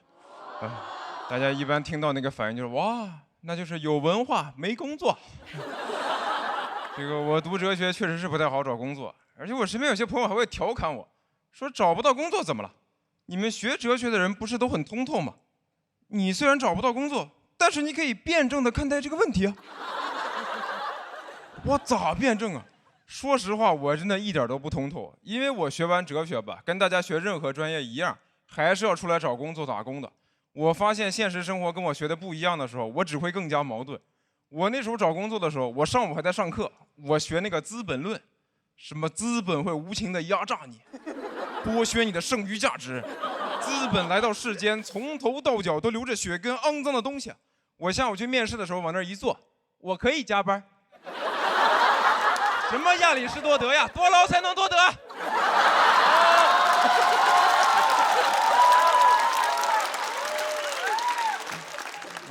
大家一般听到那个反应就是哇，那就是有文化没工作。这个我读哲学确实是不太好找工作，而且我身边有些朋友还会调侃我，说找不到工作怎么了？你们学哲学的人不是都很通透吗？你虽然找不到工作，但是你可以辩证的看待这个问题啊。我咋辩证啊？说实话，我真的一点都不通透，因为我学完哲学吧，跟大家学任何专业一样，还是要出来找工作打工的。我发现现实生活跟我学的不一样的时候，我只会更加矛盾。我那时候找工作的时候，我上午还在上课，我学那个《资本论》，什么资本会无情的压榨你，剥削你的剩余价值，资本来到世间，从头到脚都流着血跟肮脏的东西。我下午去面试的时候，往那儿一坐，我可以加班。什么亚里士多德呀，多劳才能多得。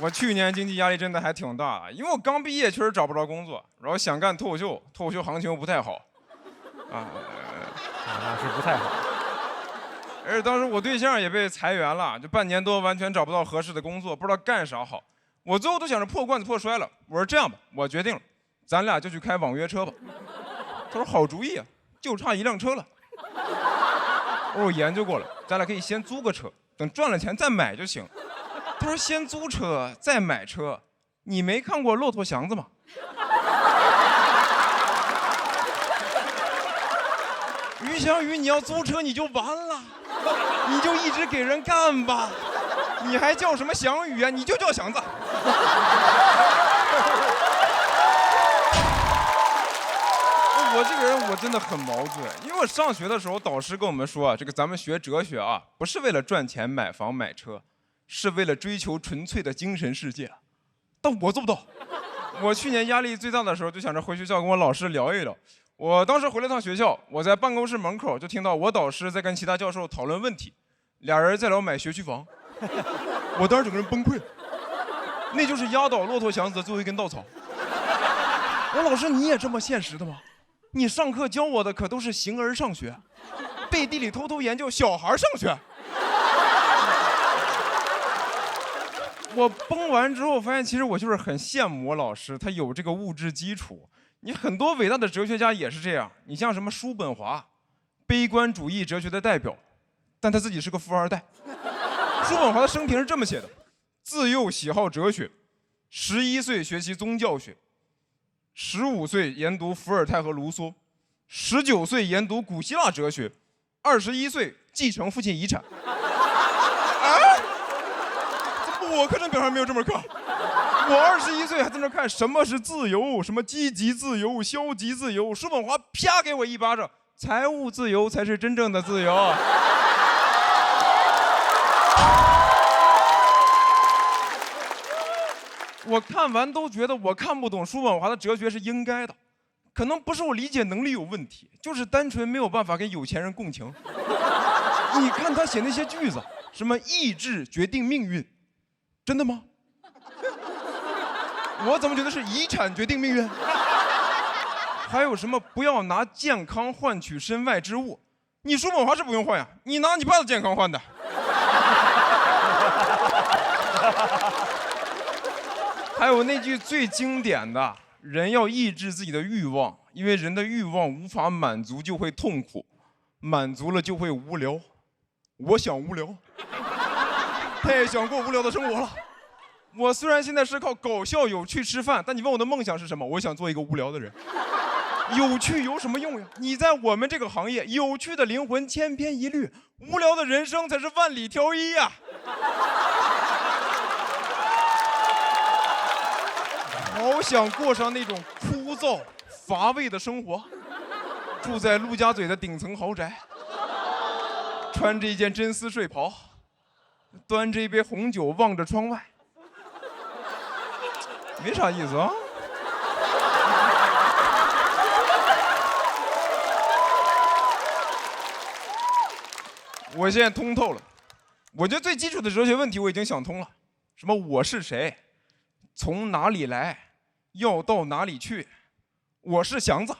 我去年经济压力真的还挺大，因为我刚毕业，确实找不着工作，然后想干脱口秀，脱口秀行情又不太好，那是不太好。而且当时我对象也被裁员了，就半年多完全找不到合适的工作，不知道干啥好。我最后都想着破罐子破摔了，我说这样吧，我决定了，咱俩就去开网约车吧。他说好主意啊，就差一辆车了。我说我研究过了，咱俩可以先租个车，等赚了钱再买就行。他说先租车再买车，你没看过《骆驼祥子》吗？于翔宇，你要租车你就完了，你就一直给人干吧，你还叫什么翔宇啊？你就叫祥子。我这个人我真的很矛盾，因为我上学的时候导师跟我们说啊，这个咱们学哲学啊，不是为了赚钱买房买车，是为了追求纯粹的精神世界。但我做不到。我去年压力最大的时候，就想着回学校跟我老师聊一聊。我当时回了趟学校，我在办公室门口就听到我导师在跟其他教授讨论问题，俩人在聊买学区房。我当时整个人崩溃了，那就是压倒骆驼祥子的最后一根稻草。我说老师，你也这么现实的吗？你上课教我的可都是形而上学，背地里偷偷研究小孩上学。我崩完之后发现，其实我就是很羡慕我老师，他有这个物质基础。你很多伟大的哲学家也是这样，你像什么叔本华，悲观主义哲学的代表，但他自己是个富二代。叔本华的生平是这么写的：自幼喜好哲学，11岁学习宗教学，15岁研读伏尔泰和卢梭，19岁研读古希腊哲学，21岁继承父亲遗产。啊？怎么我课程表上没有这门课？我21岁还在那看什么是自由，什么积极自由、消极自由。叔本华啪给我一巴掌，财务自由才是真正的自由。我看完都觉得我看不懂叔本华的哲学是应该的，可能不是我理解能力有问题，就是单纯没有办法跟有钱人共情。你看他写那些句子，什么意志决定命运，真的吗？我怎么觉得是遗产决定命运？还有什么不要拿健康换取身外之物？你叔本华是不用换呀，你拿你爸的健康换的。还有那句最经典的，人要抑制自己的欲望，因为人的欲望无法满足就会痛苦，满足了就会无聊。我想无聊，太想过无聊的生活了。我虽然现在是靠搞笑有趣吃饭，但你问我的梦想是什么？我想做一个无聊的人。有趣有什么用呀？你在我们这个行业，有趣的灵魂千篇一律，无聊的人生才是万里挑一呀。好想过上那种枯燥乏味的生活，住在陆家嘴的顶层豪宅，穿着一件真丝睡袍，端着一杯红酒望着窗外。没啥意思啊。我现在通透了，我觉得最基础的哲学问题我已经想通了。什么我是谁，从哪里来，要到哪里去？我是祥子，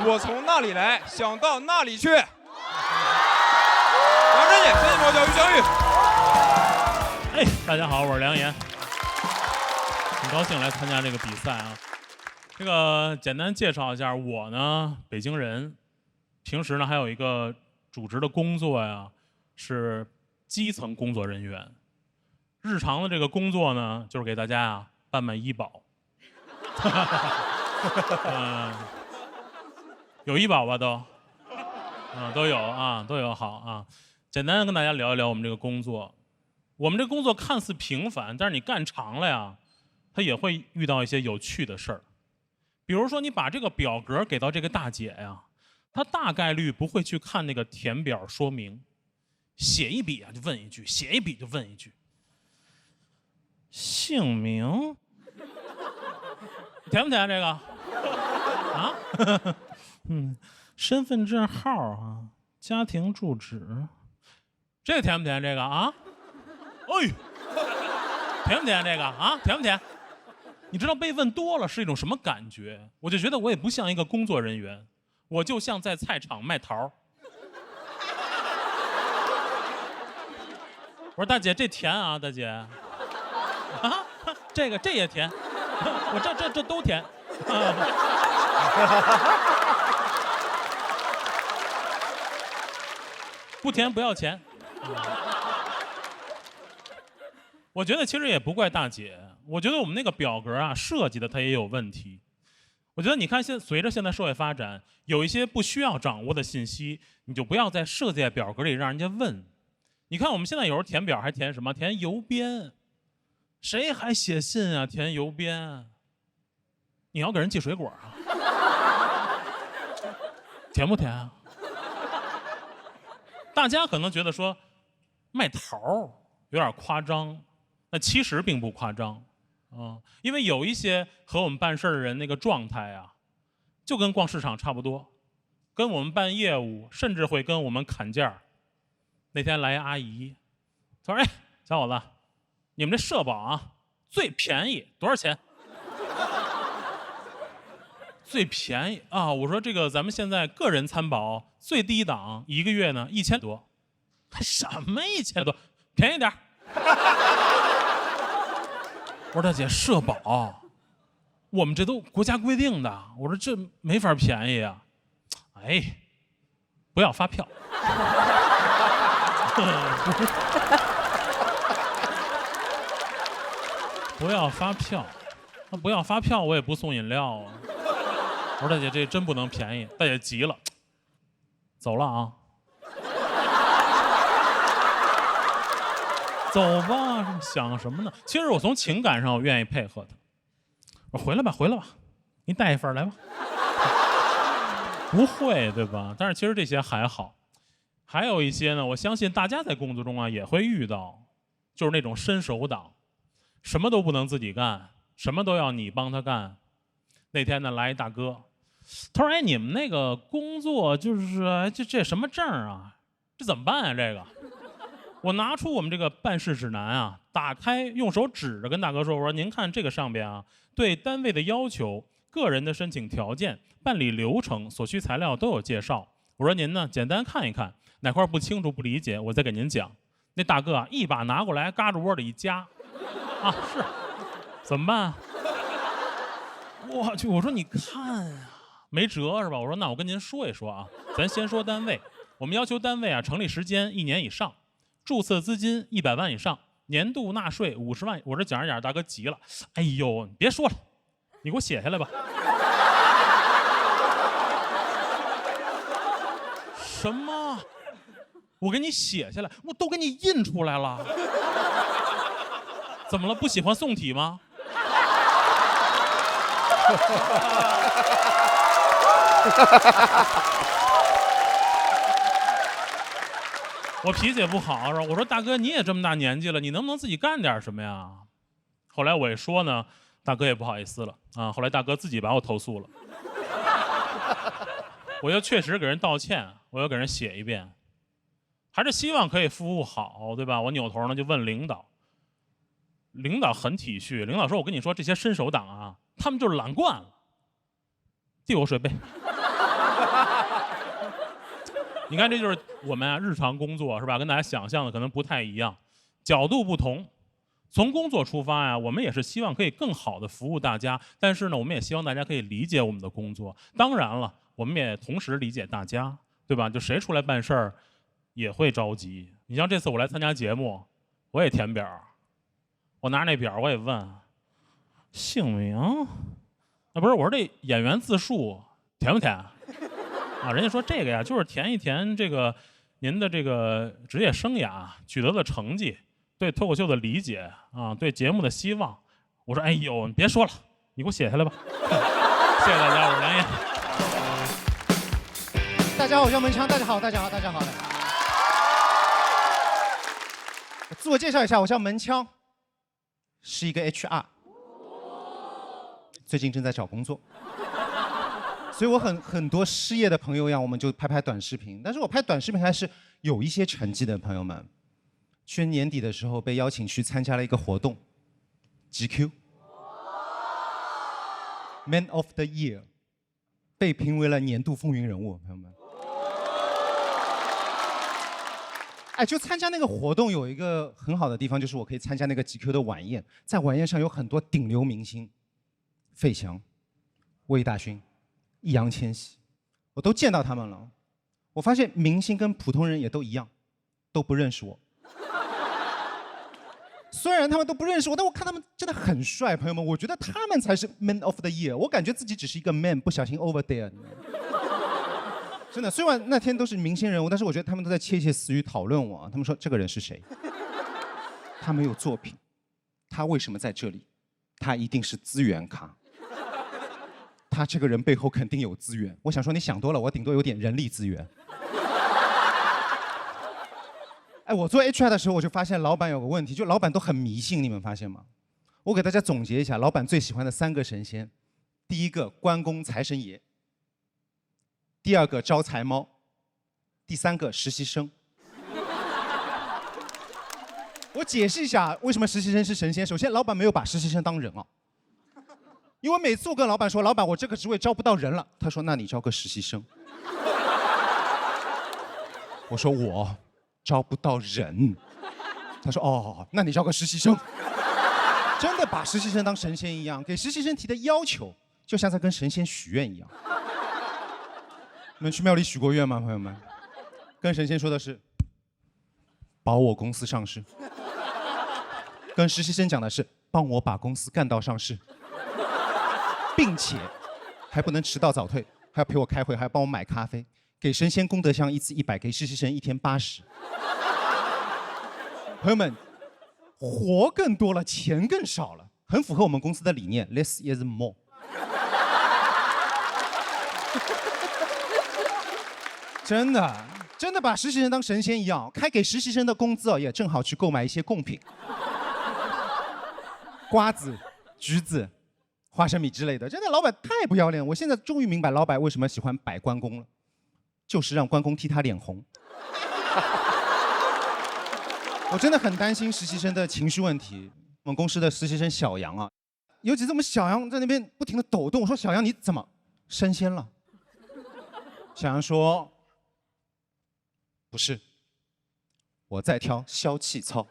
我从那里来，想到那里去。杨振业，谢谢毛教育相遇。哎，大家好，我是梁岩。很高兴来参加这个比赛啊！这个简单介绍一下，我呢，北京人，平时呢还有一个主职的工作呀，是基层工作人员。日常的这个工作呢，就是给大家啊办医保。有医保吧都？都有啊，都有。好啊，简单跟大家聊一聊我们这个工作。我们这个工作看似平凡，但是你干长了呀，他也会遇到一些有趣的事儿。比如说，你把这个表格给到这个大姐呀，她大概率不会去看那个填表说明，写一笔啊就问一句，写一笔就问一句。姓名填不填这个？啊？身份证号啊，家庭住址，这个填不填这个啊？哎，填不填这个啊？填不填？你知道被问多了是一种什么感觉？我就觉得我也不像一个工作人员，我就像在菜场卖桃。我说大姐这填啊，大姐，啊，这也填，我这都填。不填不要钱。我觉得其实也不怪大姐，我觉得我们那个表格啊设计的它也有问题。我觉得你看随着现在社会发展，有一些不需要掌握的信息，你就不要再设计在表格里让人家问。你看我们现在有时候填表还填什么？填邮编，谁还写信啊？填邮编，你要给人寄水果啊？填不填啊？大家可能觉得说卖桃有点夸张，那其实并不夸张。因为有一些和我们办事的人那个状态啊，就跟逛市场差不多，跟我们办业务，甚至会跟我们砍价。那天来阿姨，她说：“哎，小伙子，你们这社保啊最便宜多少钱？”最便宜啊！我说这个咱们现在个人参保最低档1个月呢1000多，什么1000多，便宜点。我说大姐，社保，我们这都国家规定的。我说这没法便宜啊。哎，不要发票。不要发票，那不要发票我也不送饮料啊。我说大姐，这真不能便宜。大姐急了，走了啊。走吧，想什么呢？其实我从情感上我愿意配合他。我说回来吧，回来吧，你带一份来吧。不会对吧？但是其实这些还好，还有一些呢，我相信大家在工作中啊也会遇到，就是那种伸手党，什么都不能自己干，什么都要你帮他干。那天呢来一大哥，他说：“哎，你们那个工作就是这什么证啊？这怎么办啊？这个？”我拿出我们这个办事指南啊，打开，用手指着跟大哥说：“我说您看这个上边啊，对单位的要求、个人的申请条件、办理流程、所需材料都有介绍。我说您呢，简单看一看，哪块不清楚、不理解，我再给您讲。”那大哥啊，一把拿过来，嘎着窝里一夹，啊，是，怎么办啊？我说你看啊，没辙是吧？我说那我跟您说一说啊，咱先说单位，我们要求单位啊，成立时间1年以上。注册资金100万以上，年度纳税50万。我这讲着讲着，大哥急了，哎呦，你别说了，你给我写下来吧。什么？我给你写下来，我都给你印出来了。怎么了？不喜欢宋体吗？我脾气也不好，是吧？我说大哥，你也这么大年纪了，你能不能自己干点什么呀？后来我一说呢，大哥也不好意思了啊。后来大哥自己把我投诉了，我就确实给人道歉，我又给人写一遍，还是希望可以服务好，对吧？我扭头呢就问领导，领导很体恤，领导说：“我跟你说，这些伸手党啊，他们就是懒惯了，递我水杯。”你看，这就是我们啊日常工作是吧？跟大家想象的可能不太一样，角度不同。从工作出发呀，我们也是希望可以更好的服务大家，但是呢，我们也希望大家可以理解我们的工作。当然了，我们也同时理解大家，对吧？就谁出来办事儿也会着急。你像这次我来参加节目，我也填表，我拿着那表我也问姓名，那不是我说这演员自述填不填？啊，人家说这个呀，就是填一填这个您的这个职业生涯取得的成绩，对脱口秀的理解啊，对节目的希望。我说，哎呦，你别说了，你给我写下来吧。谢谢大家，我是梁岩。大家好，我叫文强。大家好，大家好，大家好。自我介绍一下，我叫门枪，是一个 HR， 最近正在找工作。所以我很多失业的朋友一样，我们就拍短视频。但是我拍短视频还是有一些成绩的，朋友们。去年年底的时候被邀请去参加了一个活动 ，GQ Man of the Year， 被评为了年度风云人物，朋友们。哎，就参加那个活动有一个很好的地方，就是我可以参加那个 GQ 的晚宴，在晚宴上有很多顶流明星。费翔、魏大勋、易烊千玺，我都见到他们了。我发现明星跟普通人也都一样，都不认识我。虽然他们都不认识我，但我看他们真的很帅，朋友们，我觉得他们才是 Man of the Year。我感觉自己只是一个 man， 不小心 over there。真的，虽然那天都是明星人物，但是我觉得他们都在窃窃私语讨论我。他们说这个人是谁？他没有作品，他为什么在这里？他一定是资源咖。他这个人背后肯定有资源。我想说你想多了，我顶多有点人力资源。哎，我做 HR 的时候，我就发现老板有个问题，就老板都很迷信，你们发现吗？我给大家总结一下，老板最喜欢的3个神仙：第一个关公财神爷，第2个招财猫，第3个实习生。我解释一下为什么实习生是神仙。首先，老板没有把实习生当人啊，因为每次我跟老板说，老板我这个职位招不到人了，他说那你招个实习生。我说我招不到人，他说哦，那你招个实习生。真的把实习生当神仙一样，给实习生提的要求就像在跟神仙许愿一样。你们去庙里许过愿吗，朋友们？跟神仙说的是保我公司上市，跟实习生讲的是帮我把公司干到上市，并且还不能迟到早退，还要陪我开会，还要帮我买咖啡。给神仙功德箱1次100，给实习生1天80。朋友们，活更多了，钱更少了，很符合我们公司的理念 ，less is more。真的把实习生当神仙一样，开给实习生的工资也正好去购买一些贡品，瓜子、橘子、花生米之类的。真的，老板太不要脸！我现在终于明白老板为什么喜欢摆关公了。就是让关公替他脸红。我真的很担心实习生的情绪问题。我们公司的实习生小杨啊，有几次我们小杨在那边不停的抖动，我说小杨你怎么升仙了？小杨说不是，我在跳消气操。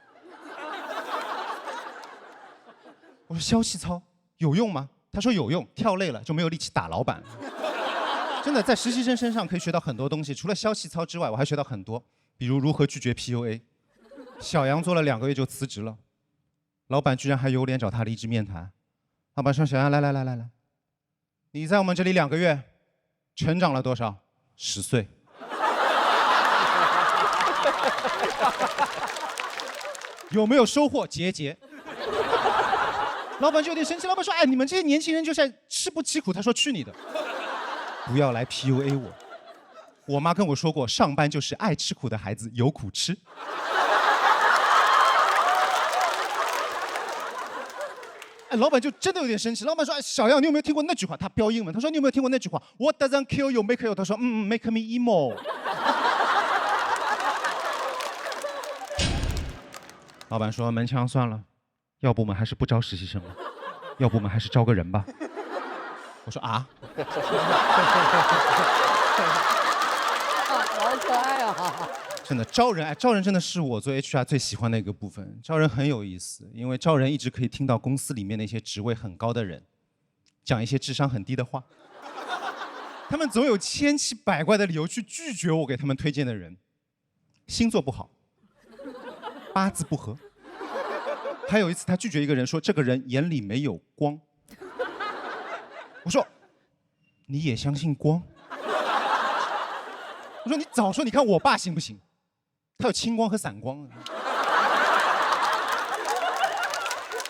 我说消气操有用吗？他说有用，跳累了就没有力气打老板。真的，在实习生身上可以学到很多东西。除了消气操之外，我还学到很多，比如如何拒绝 PUA。小杨做了2个月就辞职了，老板居然还有脸找他离职面谈。老板说：“小杨，来，你在我们这里2个月，成长了多少？10岁。”有没有收获？节。老板就有点生气，老板说：“哎，你们这些年轻人就是吃不起苦。”他说：“去你的！不要来 PUA 我。我妈跟我说过，上班就是爱吃苦的孩子有苦吃。”哎，老板就真的有点生气。老板说：“哎，小杨，你有没有听过那句话？”他标英文，他说：“你有没有听过那句话 ？What doesn't kill you make you？” 他说：“make me emo。”老板说：“门墙算了，要不我们还是不招实习生了，要不我们还是招个人吧。”我说啊，好可爱啊！真的招人，哎，招人真的是我做 HR 最喜欢的一个部分。招人很有意思，因为招人一直可以听到公司里面那些职位很高的人讲一些智商很低的话，他们总有千奇百怪的理由去拒绝我给他们推荐的人，星座不好，八字不合。还有一次，他拒绝一个人说这个人眼里没有光。我说，你也相信光？我说你早说，你看我爸行不行？他有青光和散光。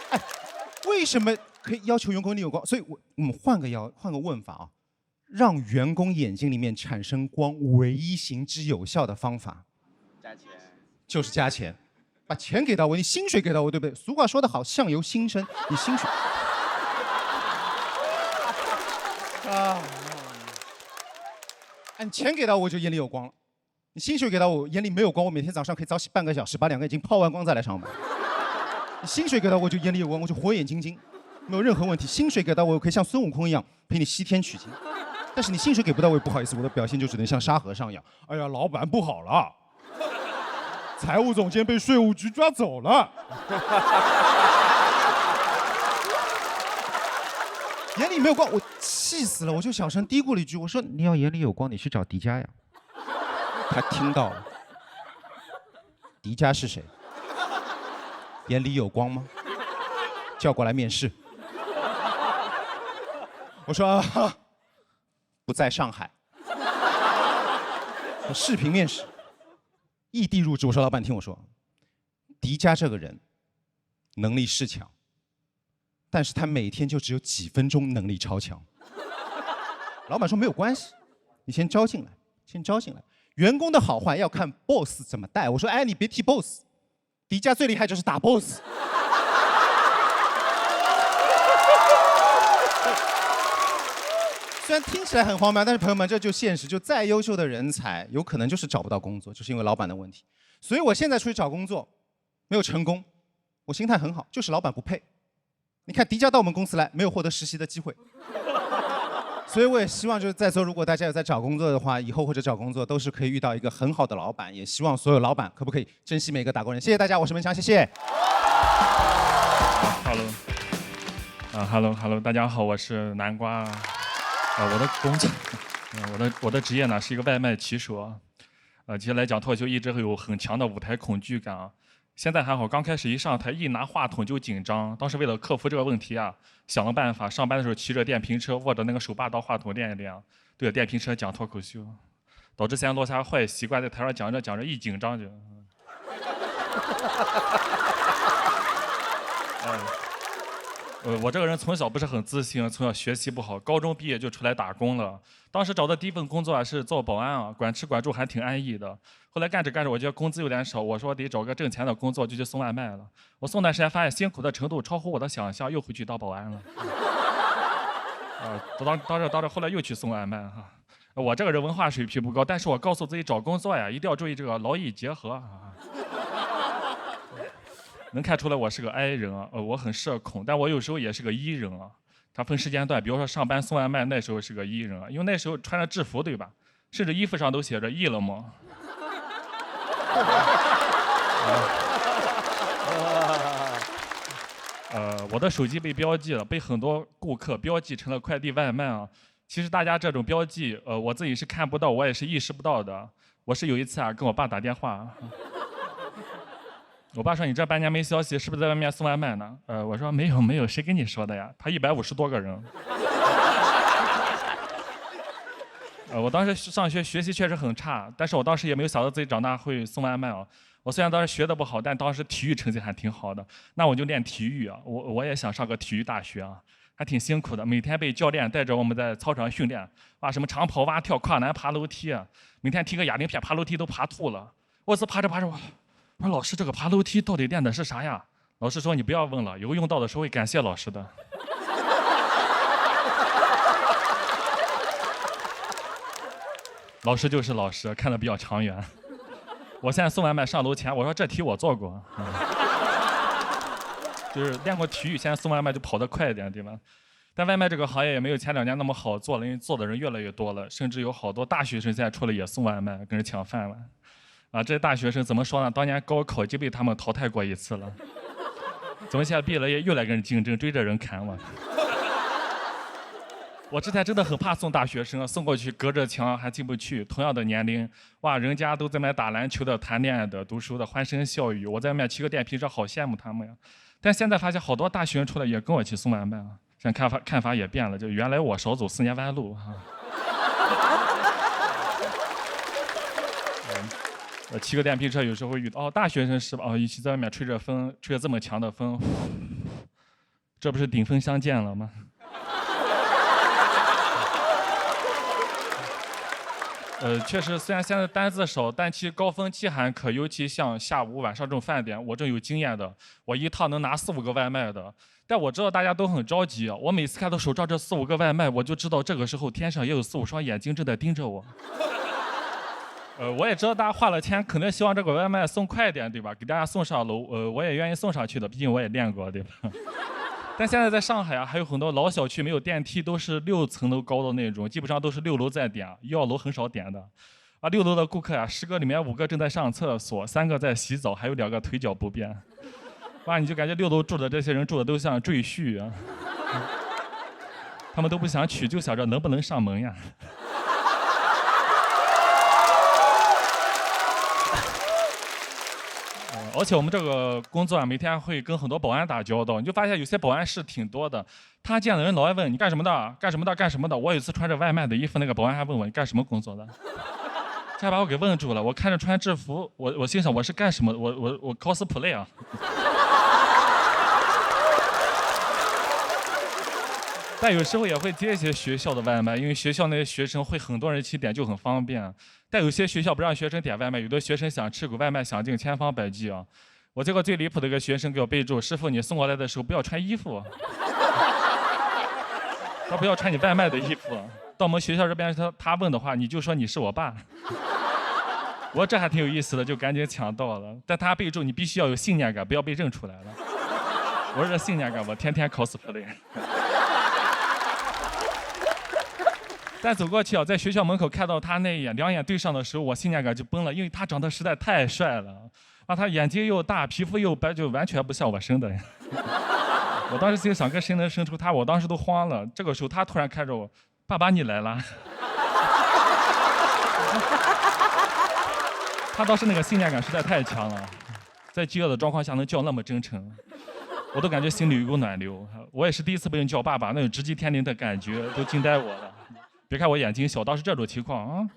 哎，为什么可以要求员工眼里有光？所以我们换个问法啊，让员工眼睛里面产生光，唯一行之有效的方法，加钱，就是加钱，把钱给到我，你薪水给到我，对不对？俗话说得好，相由心生，你薪水。你钱给到我就眼里有光了，你薪水给到我眼里没有光，我每天早上可以早起半个小时，把2个眼睛泡完光再来上班。你薪水给到我就眼里有光，我就火眼金睛，没有任何问题。薪水给到我，我可以像孙悟空一样陪你西天取经。但是你薪水给不到位，不好意思，我的表现就只能像沙和尚一样。哎呀，老板不好了，财务总监被税务局抓走了。眼里没有光，我气死了，我就小声嘀咕了一句，我说你要眼里有光，你去找迪迦呀。他听到了，迪迦是谁？眼里有光吗？叫过来面试。我说、不在上海。视频面试，异地入职。我说老板听我说，迪迦这个人能力是强，但是他每天就只有几分钟能力超强。老板说没有关系，你先招进来，先招进来。员工的好坏要看 boss 怎么带。我说哎，你别提 boss， 迪迦最厉害就是打 boss。虽然听起来很荒谬，但是朋友们，这就现实。就再优秀的人才，有可能就是找不到工作，就是因为老板的问题。所以我现在出去找工作，没有成功，我心态很好，就是老板不配。你看迪迦到我们公司来，没有获得实习的机会。所以我也希望就是在座如果大家有在找工作的话，以后或者找工作都是可以遇到一个很好的老板。也希望所有老板可不可以珍惜每个打工人。谢谢大家，我是文强，谢谢。Hello，大家好，我是南瓜。我的工作，我的职业呢是一个外卖骑手。其实来讲脱口秀一直会有很强的舞台恐惧感。现在还好，刚开始一上台一拿话筒就紧张。当时为了克服这个问题啊，想了办法，上班的时候骑着电瓶车，握着那个手把到话筒练一练，对着电瓶车讲脱口秀，导致现在落下坏习惯，在台上讲着讲着一紧张就。我这个人从小不是很自信，从小学习不好，高中毕业就出来打工了。当时找的第一份工作是做保安啊，管吃管住还挺安逸的。后来干着干着，我觉得工资有点少，我说得找个挣钱的工作，就去送外卖了。我送段时间发现辛苦的程度超乎我的想象，又回去当保安了。当着后来又去送外卖哈。我这个人文化水平不高，但是我告诉自己找工作呀，一定要注意这个劳逸结合啊。能看出来我是个 I 人啊，我很社恐，但我有时候也是个 E 人啊。它分时间段，比如说上班送外卖那时候是个 E 人啊，因为那时候穿着制服对吧？甚至衣服上都写着 E 了吗？我的手机被标记了，被很多顾客标记成了快递外卖啊。其实大家这种标记，我自己是看不到，我也是意识不到的。我是有一次啊，跟我爸打电话。我爸说：“你这半年没消息，是不是在外面送外卖呢？”我说：“没有，谁跟你说的呀？他150多个人。”我当时上学学习确实很差，但是我当时也没有想到自己长大会送外卖啊。我虽然当时学的不好，但当时体育成绩还挺好的，那我就练体育啊。我也想上个体育大学啊，还挺辛苦的，每天被教练带着我们在操场训练，什么长跑、蛙跳、跨栏、爬楼梯啊，每天提个哑铃片爬楼梯都爬吐了。我是爬着，我说老师，这个爬楼梯到底练的是啥呀？老师说你不要问了，以后用到的时候会感谢老师的。老师就是老师，看得比较长远。我现在送外卖上楼前，我说这题我做过，就是练过体育，现在送外卖就跑得快一点，对吧？但外卖这个行业也没有前2年那么好做了，因为做的人越来越多了，甚至有好多大学生现在出来也送外卖，跟人抢饭碗。这些大学生怎么说呢？当年高考就被他们淘汰过一次了，怎么现在毕了业又来跟人竞争，追着人砍我？我之前真的很怕送大学生，送过去隔着墙还进不去。同样的年龄，人家都在那打篮球的、谈恋爱的、读书的，欢声笑语。我在外面骑个电瓶车，好羡慕他们呀。但现在发现好多大学生出来也跟我去送外卖啊，现在看法也变了，就原来我少走4年弯路啊。骑个电瓶车有时候会遇到大学生是吧？一起在外面吹着风，吹着这么强的风，这不是顶峰相见了吗？确实，虽然现在单子少，但其高峰期还可，尤其像下午、晚上这种饭点，我这有经验的，我一趟能拿4、5个外卖的。但我知道大家都很着急，我每次看到手上这4、5个外卖，我就知道这个时候天上也有4、5双眼睛正在盯着我。我也知道大家花了钱，可能希望这个外卖送快一点，对吧？给大家送上楼，我也愿意送上去的，毕竟我也练过，对吧？但现在在上海啊，还有很多老小区没有电梯，都是6层楼高的那种，基本上都是6楼在点，1号楼很少点的。6楼的顾客啊，10个里面5个正在上厕所，3个在洗澡，还有2个腿脚不便。你就感觉6楼住的这些人住的都像赘婿啊。他们都不想娶，就想着能不能上门呀。而且我们这个工作啊，每天会跟很多保安打交道，你就发现有些保安是挺多的。他见的人老爱问你干什么的，干什么的，干什么的。我有一次穿着外卖的衣服，那个保安还问我你干什么工作的，这还把我给问住了。我看着穿制服，我心想我是干什么？我 cosplay 啊。但有时候也会接一些学校的外卖，因为学校那些学生会很多人一起点，就很方便。但有些学校不让学生点外卖，有的学生想吃口外卖，想尽千方百计啊。我见过最离谱的一个学生给我备注：师傅，你送过来的时候不要穿衣服，他不要穿你外卖的衣服。到我们学校这边，他问的话，你就说你是我爸。我说这还挺有意思的，就赶紧抢到了。但他备注你必须要有信念感，不要被认出来了。我说这信念感，我天天 cosplay。但走过去啊，在学校门口看到他那一眼，两眼对上的时候，我信念感就崩了，因为他长得实在太帅了，啊，他眼睛又大，皮肤又白，就完全不像我生的。我当时心想，跟谁能生出他？我当时都慌了。这个时候，他突然看着我，爸爸你来了。他当时那个信念感实在太强了，在饥饿的状况下能叫那么真诚，我都感觉心里有股暖流。我也是第一次被人叫爸爸，那种直击天灵的感觉都惊呆我了。别看我眼睛小，倒是这种情况啊。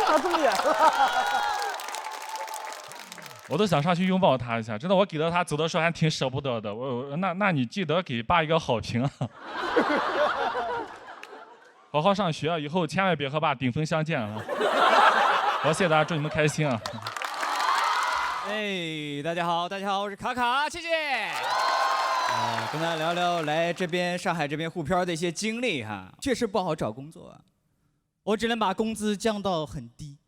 打肿脸了。我都想上去拥抱他一下，真的，我给到他走的时候还挺舍不得的。那你记得给爸一个好评啊。好好上学啊，以后千万别和爸顶峰相见啊。好，谢谢大家，祝你们开心啊。哎，大家好，我是卡卡，谢谢。跟大家聊聊来这边上海这边沪漂的一些经历哈，确实不好找工作啊，我只能把工资降到很低。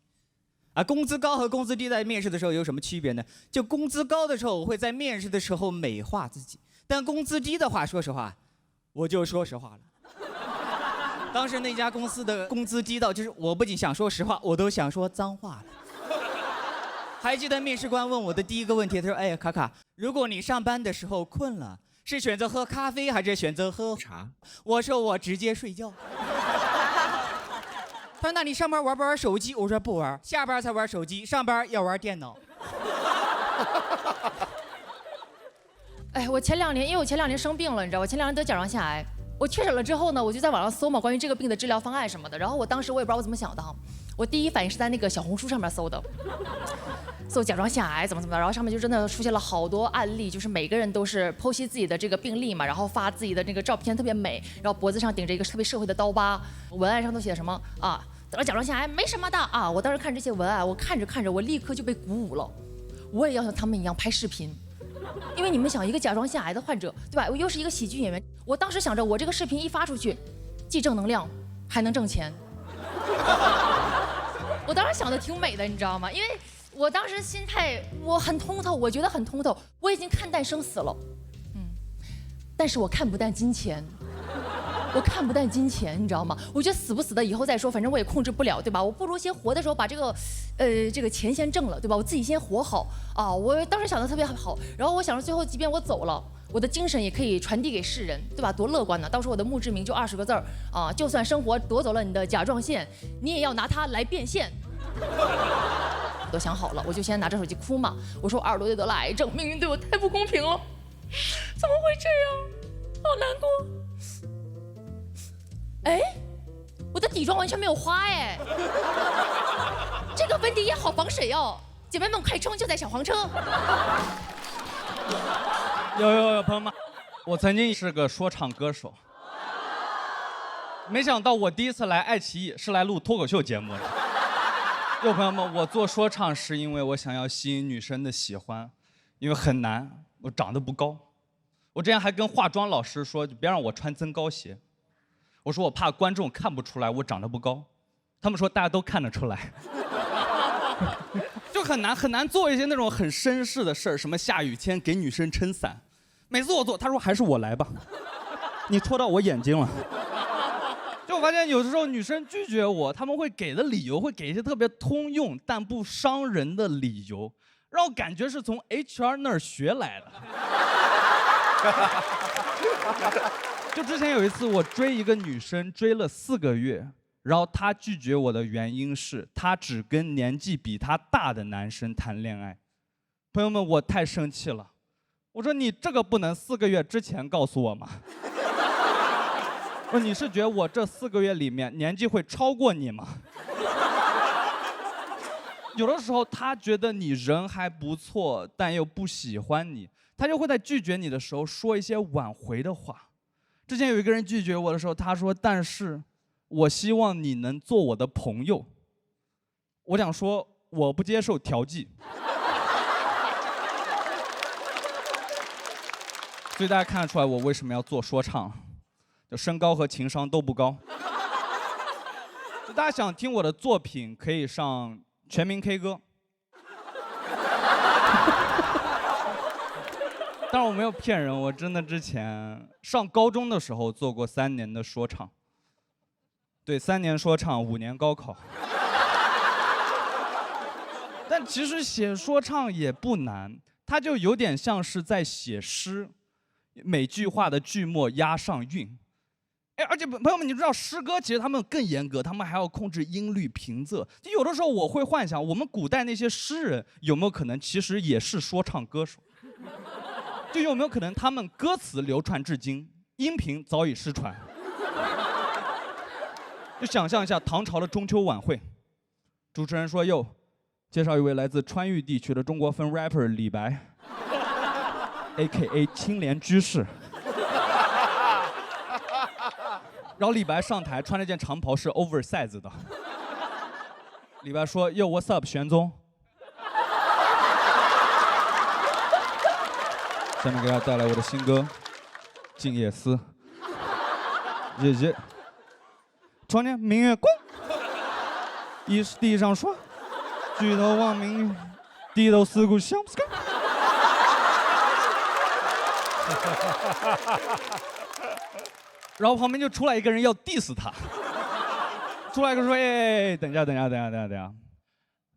啊，工资高和工资低在面试的时候有什么区别呢？就工资高的时候，我会在面试的时候美化自己，但工资低的话，说实话，我就说实话了。当时那家公司的工资低到，就是我不仅想说实话，我都想说脏话了。还记得面试官问我的第一个问题，他说：“哎，卡卡，如果你上班的时候困了，是选择喝咖啡还是选择喝茶？”我说：“我直接睡觉。”他说：“那你上班玩不玩手机？”我说：“不玩，下班才玩手机，上班要玩电脑。”哎，我前2年，因为我前2年生病了，你知道，我前2年得甲状腺癌。我确诊了之后呢，我就在网上搜嘛，关于这个病的治疗方案什么的。然后我当时我也不知道我怎么想的哈，我第一反应是在那个小红书上面搜的，搜甲状腺癌怎么的，然后上面就真的出现了好多案例，就是每个人都是剖析自己的这个病例嘛，然后发自己的那个照片特别美，然后脖子上顶着一个特别社会的刀疤，文案上都写什么啊，得了甲状腺癌没什么的啊。我当时看这些文案，我看着我立刻就被鼓舞了，我也要像他们一样拍视频。因为你们想，一个甲状腺癌的患者，对吧？我又是一个喜剧演员，我当时想着，我这个视频一发出去，既正能量，还能挣钱。我当时想的挺美的，你知道吗？因为我当时心态我很通透，我觉得很通透，我已经看淡生死了，但是我看不淡金钱。我看不淡金钱，你知道吗？我觉得死不死的以后再说，反正我也控制不了，对吧？我不如先活的时候把这个钱先挣了，对吧？我自己先活好啊！我当时想的特别好，然后我想着最后即便我走了，我的精神也可以传递给世人，对吧？多乐观呢！到时候我的墓志铭就20个字儿啊，就算生活夺走了你的甲状腺，你也要拿它来变现。我都想好了，我就先拿着手机哭嘛，我说我耳朵也得了癌症，命运对我太不公平了，怎么会这样？好难过。哎，我的底妆完全没有花哎，这个粉底液好防水哦，姐妹们快冲，就在小黄车。有朋友们，我曾经是个说唱歌手，没想到我第一次来爱奇艺是来录脱口秀节目的。有朋友们，我做说唱是因为我想要吸引女生的喜欢，因为很难，我长得不高。我之前还跟化妆老师说，就别让我穿增高鞋。我说我怕观众看不出来我长得不高，他们说大家都看得出来，就很难做一些那种很绅士的事儿，什么下雨天给女生撑伞，每次我做，他说还是我来吧，你戳到我眼睛了。就我发现有的时候女生拒绝我，他们会给的理由会给一些特别通用但不伤人的理由，让我感觉是从 HR 那儿学来的。就之前有一次，我追一个女生，追了4个月，然后她拒绝我的原因是她只跟年纪比她大的男生谈恋爱。朋友们，我太生气了，我说你这个不能4个月之前告诉我吗？我说你是觉得我这4个月里面年纪会超过你吗？有的时候他觉得你人还不错，但又不喜欢你，他就会在拒绝你的时候说一些挽回的话。之前有一个人拒绝我的时候，他说：“但是我希望你能做我的朋友。”我想说，我不接受调剂。所以大家看得出来我为什么要做说唱，就身高和情商都不高。就大家想听我的作品，可以上全民 K 歌。但是我没有骗人，我真的之前上高中的时候做过3年的说唱。对，3年说唱，5年高考。但其实写说唱也不难，它就有点像是在写诗，每句话的句末押上韵。哎，而且朋友们，你知道诗歌其实他们更严格，他们还要控制音律平仄。就有的时候我会幻想，我们古代那些诗人有没有可能其实也是说唱歌手？就有没有可能他们歌词流传至今，音频早已失传？就想象一下唐朝的中秋晚会，主持人说：“哟，介绍一位来自川渝地区的中国风 rapper 李白 ，A.K.A 青莲居士。”然后李白上台穿了件长袍，是 oversize 的。李白说：“Yo, what's up， 玄宗？”下面给大家带来我的新歌《静夜思》。日日，窗前明月光，疑是地上霜。举头望明月，低头思故乡。然后旁边就出来一个人要 diss 他，出来一个说：“哎，等一下，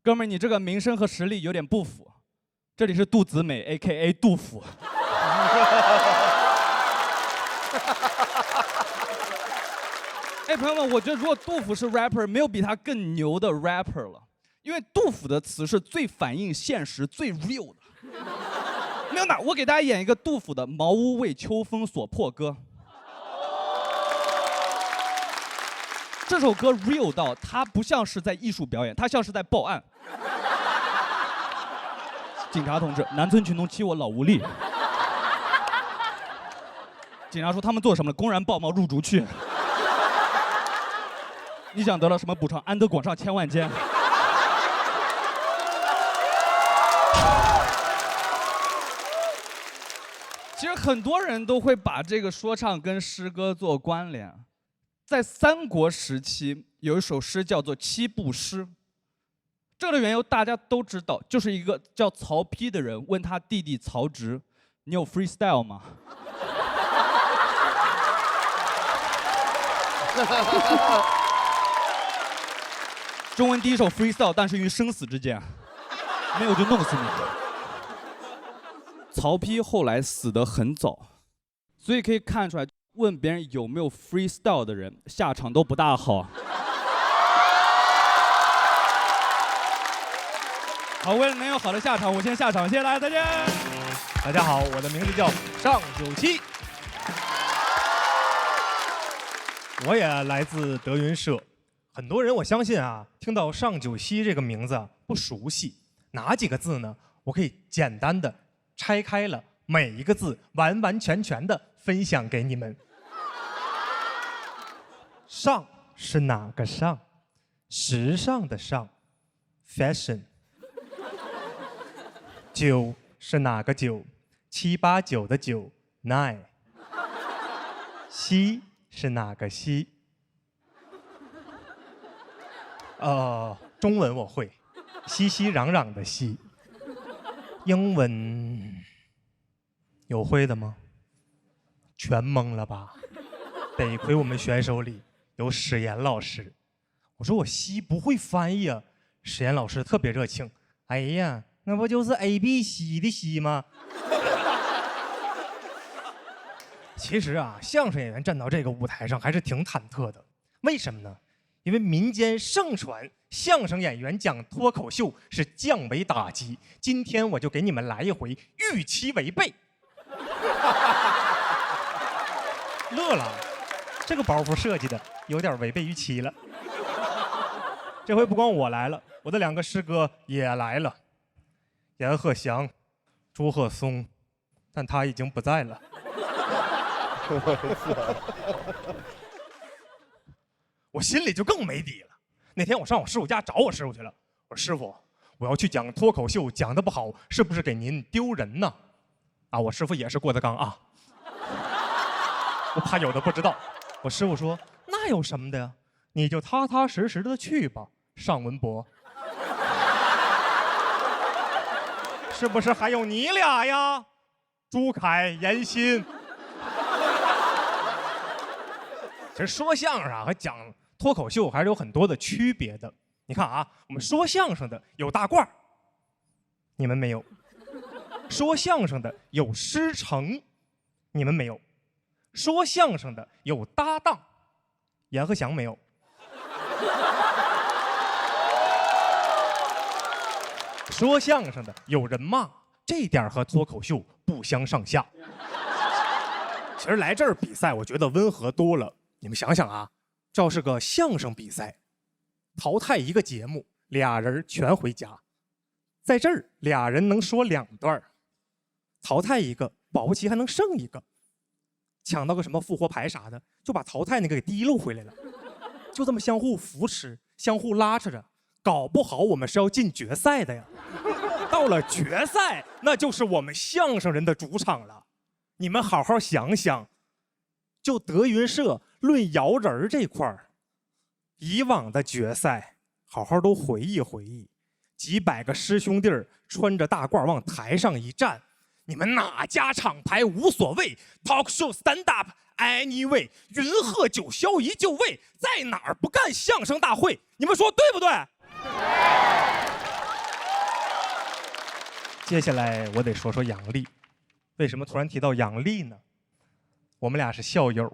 哥们儿，你这个名声和实力有点不符。这里是杜子美 ，A.K.A 杜甫。”哎，朋友们，我觉得如果杜甫是 rapper， 没有比他更牛的 rapper 了，因为杜甫的词是最反映现实、最 real 的。没有哪，我给大家演一个杜甫的《茅屋为秋风所破歌》。这首歌 real 到它不像是在艺术表演，它像是在报案。警察同志，南村群童欺我老无力。警察说他们做什么了？公然抱猫入竹去。你想得到什么补偿？安得广上千万间。其实很多人都会把这个说唱跟诗歌做关联。在三国时期，有一首诗叫做《七步诗》。这个的缘由大家都知道，就是一个叫曹丕的人问他弟弟曹植：“你有 freestyle 吗？”中文第一首 freestyle， 但是于生死之间，没有就弄死你。曹丕后来死得很早，所以可以看出来，问别人有没有 freestyle 的人，下场都不大好。好，为了能有好的下场，我先下场，谢谢大家，再见。大家好，我的名字叫上97，我也来自德云社。很多人我相信啊，听到上九溪这个名字不熟悉，哪几个字呢？我可以简单的拆开了每一个字，完完全全的分享给你们。上是哪个上？时尚的上 ，fashion。九是哪个九？7、8、9的9 ，9。西是哪个西？中文我会，熙熙攘攘的熙。英文有会的吗？全懵了吧？得亏我们选手里有史岩老师。我说我西不会翻译啊，史岩老师特别热情。哎呀，那不就是 ABC 的西吗？其实啊，相声演员站到这个舞台上还是挺忐忑的。为什么呢？因为民间盛传相声演员讲脱口秀是降维打击。今天我就给你们来一回预期违背。乐了，这个包袱设计的有点违背预期了。这回不光我来了，我的2个师哥也来了，阎鹤祥、朱鹤松，但他已经不在了。我心里就更没底了。那天我上我师傅家找我师傅去了，我说师傅，我要去讲脱口秀，讲得不好，是不是给您丢人呢？啊，我师傅也是郭德纲啊。我怕有的不知道，我师傅说那有什么的呀，你就踏踏实实的去吧，尚文博。是不是还有你俩呀？朱凯、严新。其实说相声啊和讲脱口秀还是有很多的区别的。你看啊，我们说相声的有大褂，你们没有；说相声的有师承，你们没有；说相声的有搭档，阎鹤祥没有。说相声的有人骂，这点和脱口秀不相上下。其实来这儿比赛，我觉得温和多了。你们想想啊，这要是个相声比赛，淘汰一个节目，2人全回家。在这儿2人能说2段，淘汰一个，保不齐还能剩一个。抢到个什么复活牌啥的，就把淘汰那个给提溜回来了。就这么相互扶持，相互拉扯着，搞不好我们是要进决赛的呀。到了决赛，那就是我们相声人的主场了。你们好好想想，就德云社论摇人这块儿，以往的决赛，好好都回忆回忆。几百个师兄弟儿穿着大褂往台上一站，你们哪家厂牌无所谓 ，talk show stand up anyway， 云鹤九霄一就位，在哪儿不干相声大会？你们说对不对？接下来我得说说杨笠，为什么突然提到杨笠呢？我们俩是校友，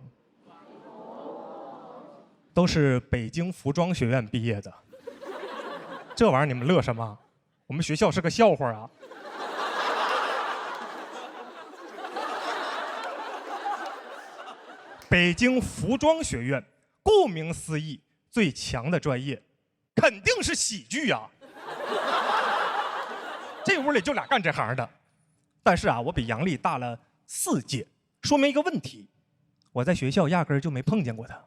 都是北京服装学院毕业的。这玩意儿你们乐什么？我们学校是个笑话啊！北京服装学院，顾名思义，最强的专业，肯定是喜剧呀。这屋里就俩干这行的，但是啊，我比杨笠大了4届，说明一个问题，我在学校压根儿就没碰见过他，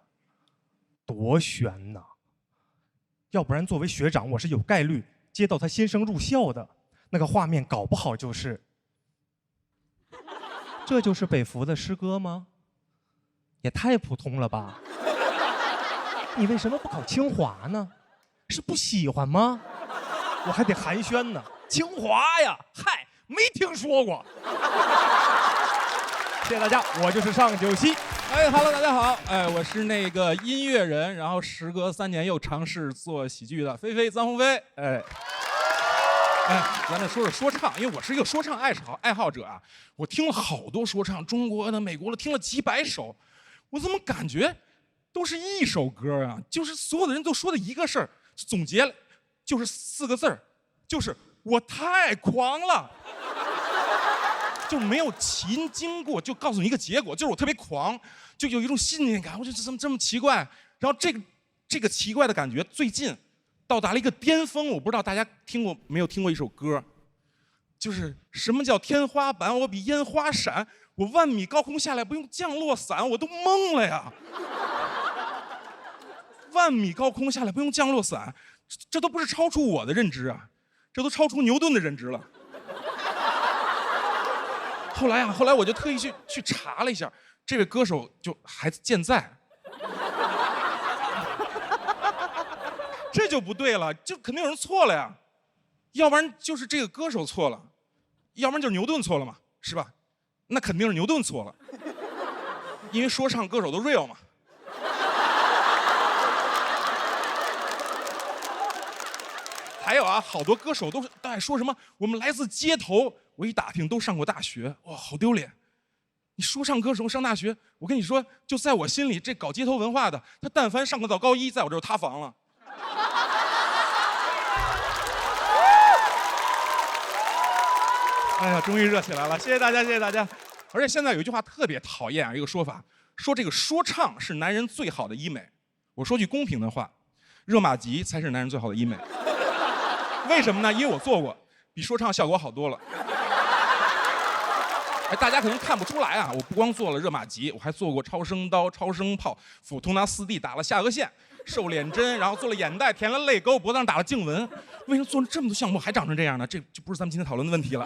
多悬呐！要不然作为学长，我是有概率接到他新生入校的那个画面，搞不好就是，这就是北服的师哥吗？也太普通了吧！你为什么不考清华呢？是不喜欢吗？我还得寒暄呢。清华呀，嗨，没听说过。谢谢大家，我就是上97。哎 ，Hello， 大家好，哎，我是那个音乐人，然后时隔3年又尝试做喜剧的菲菲臧鸿飞，哎，咱这说说说唱，因为我是一个说唱爱好者啊，我听了好多说唱，中国的、美国的，听了几百首，我怎么感觉都是一首歌啊？就是所有的人都说的一个事儿，总结了就是4个字儿，就是我太狂了。就没有前经过，就告诉你一个结果，就是我特别狂，就有一种信念感。我觉得这么奇怪，然后这个奇怪的感觉最近到达了一个巅峰。我不知道大家没有听过一首歌，就是什么叫天花板？我比烟花闪，我万米高空下来不用降落伞，我都懵了呀！万米高空下来不用降落伞，这都不是超出我的认知啊，这都超出牛顿的认知了。后来我就特意去查了一下，这位歌手就还健在，这就不对了，就肯定有人错了呀，要不然就是这个歌手错了，要不然就是牛顿错了嘛，是吧？那肯定是牛顿错了，因为说唱歌手都 real 嘛。还有啊，好多歌手都爱说什么我们来自街头，我一打听都上过大学，哇，好丢脸。你说唱歌手上大学，我跟你说，就在我心里，这搞街头文化的，他但凡上个到高一，在我这儿塌房了。哎呀，终于热起来了，谢谢大家，谢谢大家。而且现在有一句话特别讨厌啊，一个说法，说这个说唱是男人最好的医美。我说句公平的话，热玛吉才是男人最好的医美。为什么呢？因为我做过，比说唱效果好多了。哎，大家可能看不出来啊，我不光做了热玛吉，我还做过超声刀、超声炮、腹突拿4D 打了下颚线、瘦脸针，然后做了眼袋、填了泪沟，脖子上打了颈纹。为什么做了这么多项目还长成这样呢？这就不是咱们今天讨论的问题了。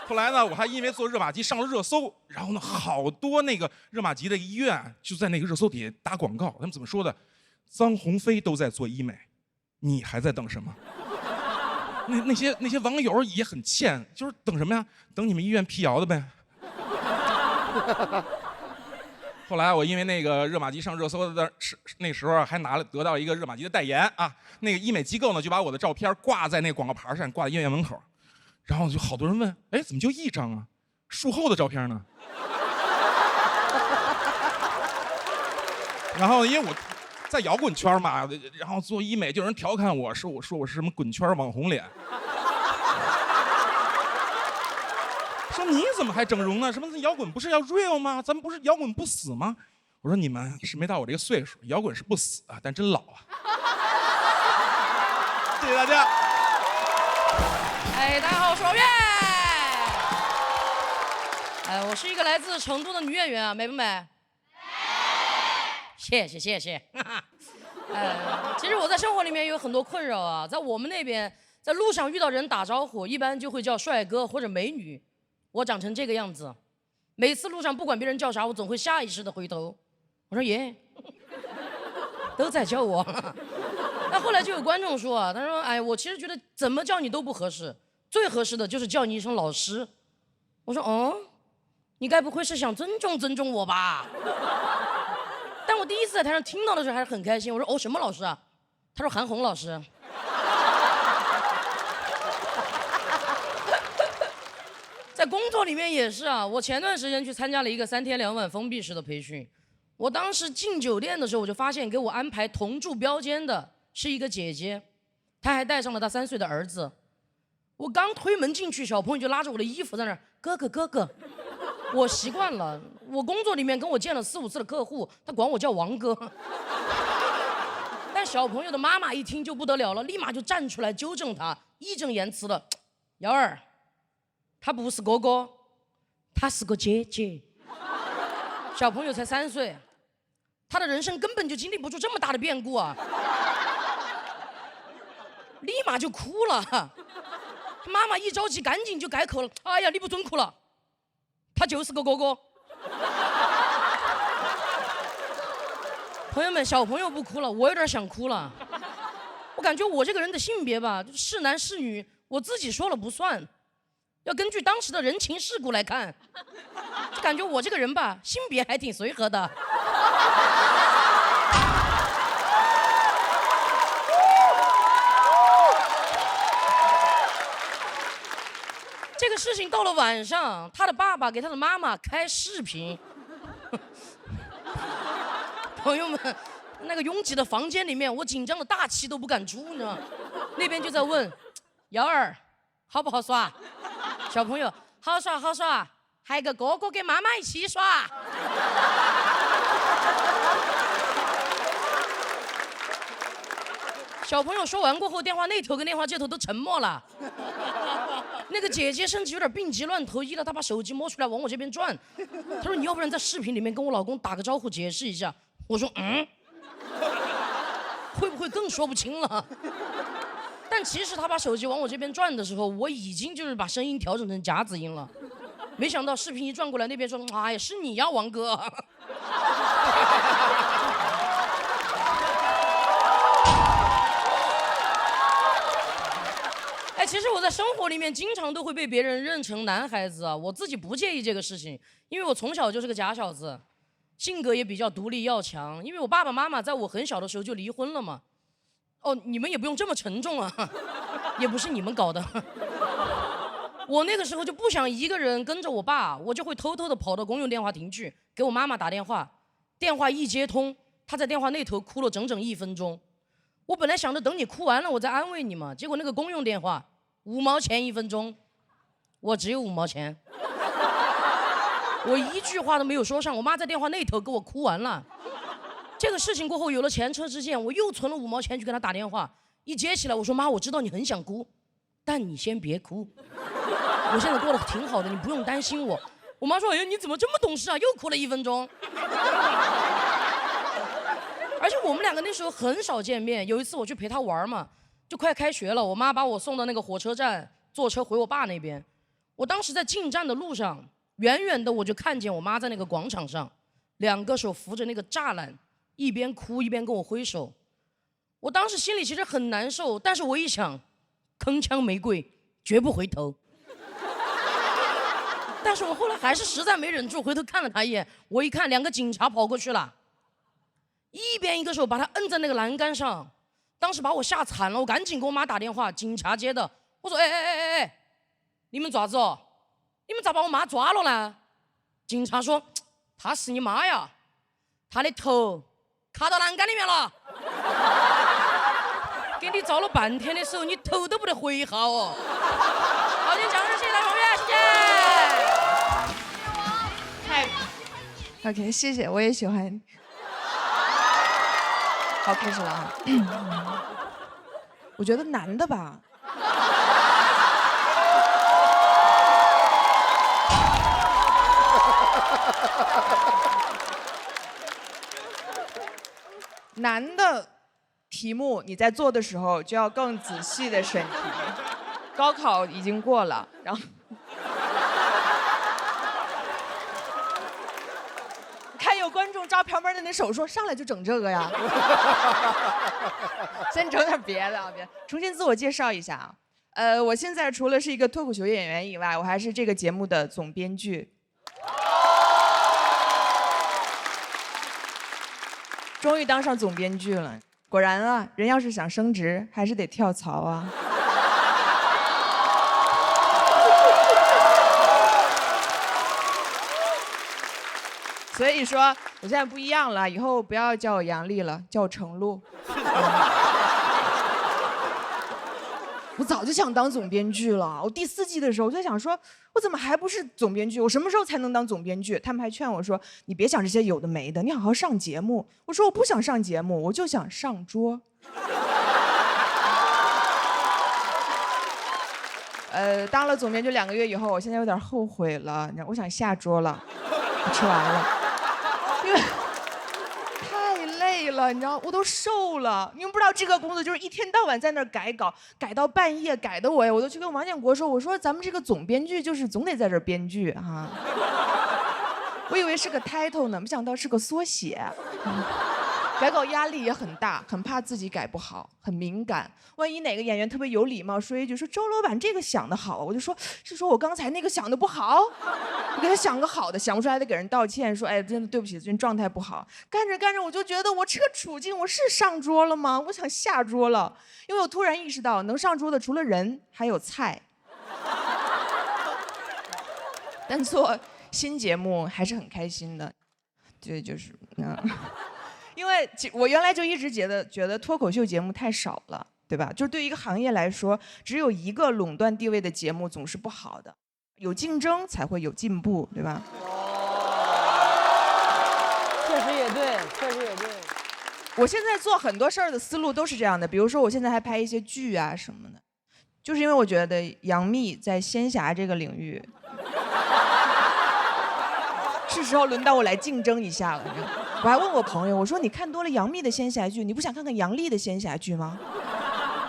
后来呢，我还因为做热玛吉上了热搜，然后呢，好多那个热玛吉的医院就在那个热搜底下打广告，他们怎么说的？臧鸿飞都在做医美，你还在等什么？那些网友也很欠，就是等什么呀？等你们医院辟谣的呗。后来我因为那个热玛吉上热搜的那时候还得到一个热玛吉的代言啊，那个医美机构呢就把我的照片挂在那广告牌上，挂在医院门口，然后就好多人问，哎，怎么就一张啊？术后的照片呢？然后因为我在摇滚圈嘛，然后做医美，就有人调侃我说我是什么滚圈网红脸，说你怎么还整容呢？什么摇滚不是要 real 吗？咱们不是摇滚不死吗？我说你们是没到我这个岁数，摇滚是不死啊，但真老啊。谢谢大家。哎，大家好，我是王悦。哎，我是一个来自成都的女演员啊，美不美？谢谢谢谢。其实我在生活里面有很多困扰啊，在我们那边，在路上遇到人打招呼，一般就会叫帅哥或者美女。我长成这个样子，每次路上不管别人叫啥，我总会下意识的回头。我说耶，都在叫我。那后来就有观众说啊，他说哎，我其实觉得怎么叫你都不合适，最合适的就是叫你一声老师。我说哦，你该不会是想尊重我吧？但我第一次在台上听到的时候还是很开心。我说哦，什么老师啊？他说韩红老师。在工作里面也是啊，我前段时间去参加了一个3天2晚封闭式的培训。我当时进酒店的时候，我就发现给我安排同住标间的是一个姐姐，她还带上了她3岁的儿子。我刚推门进去，小朋友就拉着我的衣服在那儿，哥哥哥哥。我习惯了，我工作里面跟我见了4、5次的客户，他管我叫王哥。但小朋友的妈妈一听就不得了了，立马就站出来纠正他，义正言辞的，瑶儿，他不是哥哥，他是个姐姐。小朋友才3岁，他的人生根本就经历不住这么大的变故啊！立马就哭了，妈妈一着急赶紧就改口了，哎呀，你不准哭了。他就是个哥哥。朋友们，小朋友不哭了，我有点想哭了。我感觉我这个人的性别吧，是男是女，我自己说了不算，要根据当时的人情世故来看。就感觉我这个人吧，性别还挺随和的。这个事情到了晚上，他的爸爸给他的妈妈开视频。朋友们，那个拥挤的房间里面，我紧张的大气都不敢出，你知道吗？那边就在问，瑶儿，好不好耍？小朋友，好耍好耍，还有个哥哥跟妈妈一起耍。小朋友说完过后，电话那头跟电话这头都沉默了。那个姐姐甚至有点病急乱投医了，她把手机摸出来往我这边转，她说：“你要不然在视频里面跟我老公打个招呼，解释一下。”我说：“会不会更说不清了？”但其实她把手机往我这边转的时候，我已经就是把声音调整成夹子音了。没想到视频一转过来，那边说：“哎呀，是你呀，王哥。”哎，其实我在生活里面经常都会被别人认成男孩子啊，我自己不介意这个事情，因为我从小就是个假小子，性格也比较独立要强。因为我爸爸妈妈在我很小的时候就离婚了嘛，哦，你们也不用这么沉重啊，也不是你们搞的。我那个时候就不想一个人跟着我爸，我就会偷偷的跑到公用电话亭去给我妈妈打电话。电话一接通，她在电话那头哭了整整1分钟。我本来想着等你哭完了我再安慰你嘛，结果那个公用电话5毛钱1分钟，我只有5毛钱。我一句话都没有说上，我妈在电话那头给我哭完了。这个事情过后有了前车之鉴，我又存了5毛钱去给她打电话。一接起来我说妈，我知道你很想哭，但你先别哭，我现在过得挺好的，你不用担心我。我妈说哎呀你怎么这么懂事啊，又哭了1分钟。而且我们两个那时候很少见面，有一次我去陪她玩嘛，就快开学了，我妈把我送到那个火车站，坐车回我爸那边。我当时在进站的路上，远远的我就看见我妈在那个广场上，2个手扶着那个栅栏，一边哭一边跟我挥手。我当时心里其实很难受，但是我一想，铿锵玫瑰绝不回头。但是我后来还是实在没忍住，回头看了她一眼。我一看2个警察跑过去了，一边一个手把她摁在那个栏杆上，当时把我吓惨了。我赶紧给我妈打电话，警察接的。我说哎，你们爪子哦？你们咋把我妈抓了呢？警察说她是你妈呀，她的头卡到栏杆里面了。给你照了半天的时候，你头都不得回一下哦。好，今天讲谢谢大家，谢谢。OK， 谢谢，我也喜欢。好，开始了啊。我觉得男的吧。男的题目你在做的时候就要更仔细的审题。高考已经过了，然后看有观众抓旁边的那手说上来就整这个呀。先整点别的啊，别重新自我介绍一下啊。我现在除了是一个脱口秀演员以外，我还是这个节目的总编剧。终于当上总编剧了，果然啊，人要是想升职，还是得跳槽啊。所以说，我现在不一样了，以后不要叫我杨丽了，叫我程璐。我早就想当总编剧了。我第4季的时候，我就在想说，我怎么还不是总编剧？我什么时候才能当总编剧？他们还劝我说，你别想这些有的没的，你好好上节目。我说我不想上节目，我就想上桌。当了总编剧2个月以后，我现在有点后悔了，你知道，我想下桌了，我吃完了，因为太累了，你知道，我都瘦了。你们不知道这个工作就是一天到晚在那儿改稿，改到半夜，改的我都去跟王建国说，我说咱们这个总编剧就是总得在这儿编剧哈。我以为是个 title 呢，没想到是个缩写。改稿压力也很大，很怕自己改不好，很敏感。万一哪个演员特别有礼貌说一句说周老板这个想的好，我就说是说我刚才那个想的不好，我给他想个好的，想不出来得给人道歉，说哎真的对不起，最近状态不好。干着干着我就觉得我这个处境我是上桌了吗？我想下桌了，因为我突然意识到能上桌的除了人还有菜。但做新节目还是很开心的，对，就是因为我原来就一直觉得脱口秀节目太少了，对吧？就是对于一个行业来说，只有一个垄断地位的节目总是不好的，有竞争才会有进步，对吧？确实也对，确实也对。我现在做很多事儿的思路都是这样的，比如说我现在还拍一些剧啊什么的，就是因为我觉得杨幂在仙侠这个领域，是时候轮到我来竞争一下了。我还问我朋友，我说你看多了杨幂的仙侠剧，你不想看看杨丽的仙侠剧吗？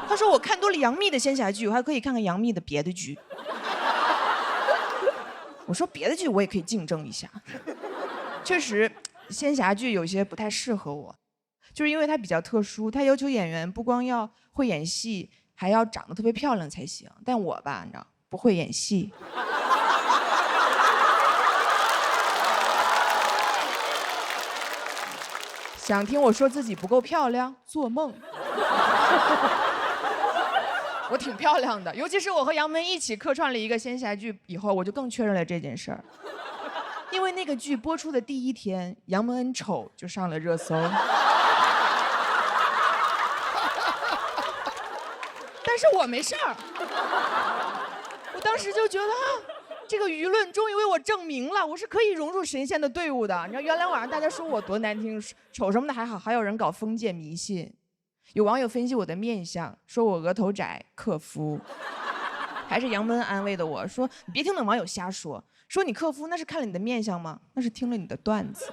他说我看多了杨幂的仙侠剧，我还可以看看杨幂的别的剧。我说别的剧我也可以竞争一下。确实，仙侠剧有些不太适合我，就是因为它比较特殊，它要求演员不光要会演戏，还要长得特别漂亮才行。但我吧，你知道，不会演戏。想听我说自己不够漂亮？做梦！我挺漂亮的，尤其是我和杨门一起客串了一个仙侠剧以后，我就更确认了这件事儿。因为那个剧播出的第一天，杨蒙恩丑就上了热搜。但是我没事儿，我当时就觉得这个舆论终于为我证明了，我是可以融入神仙的队伍的。你知道原来网上大家说我多难听，丑什么的还好，还有人搞封建迷信。有网友分析我的面相，说我额头窄，克夫。还是杨门安慰的我说：“你别听那网友瞎说，说你克夫那是看了你的面相吗？那是听了你的段子。”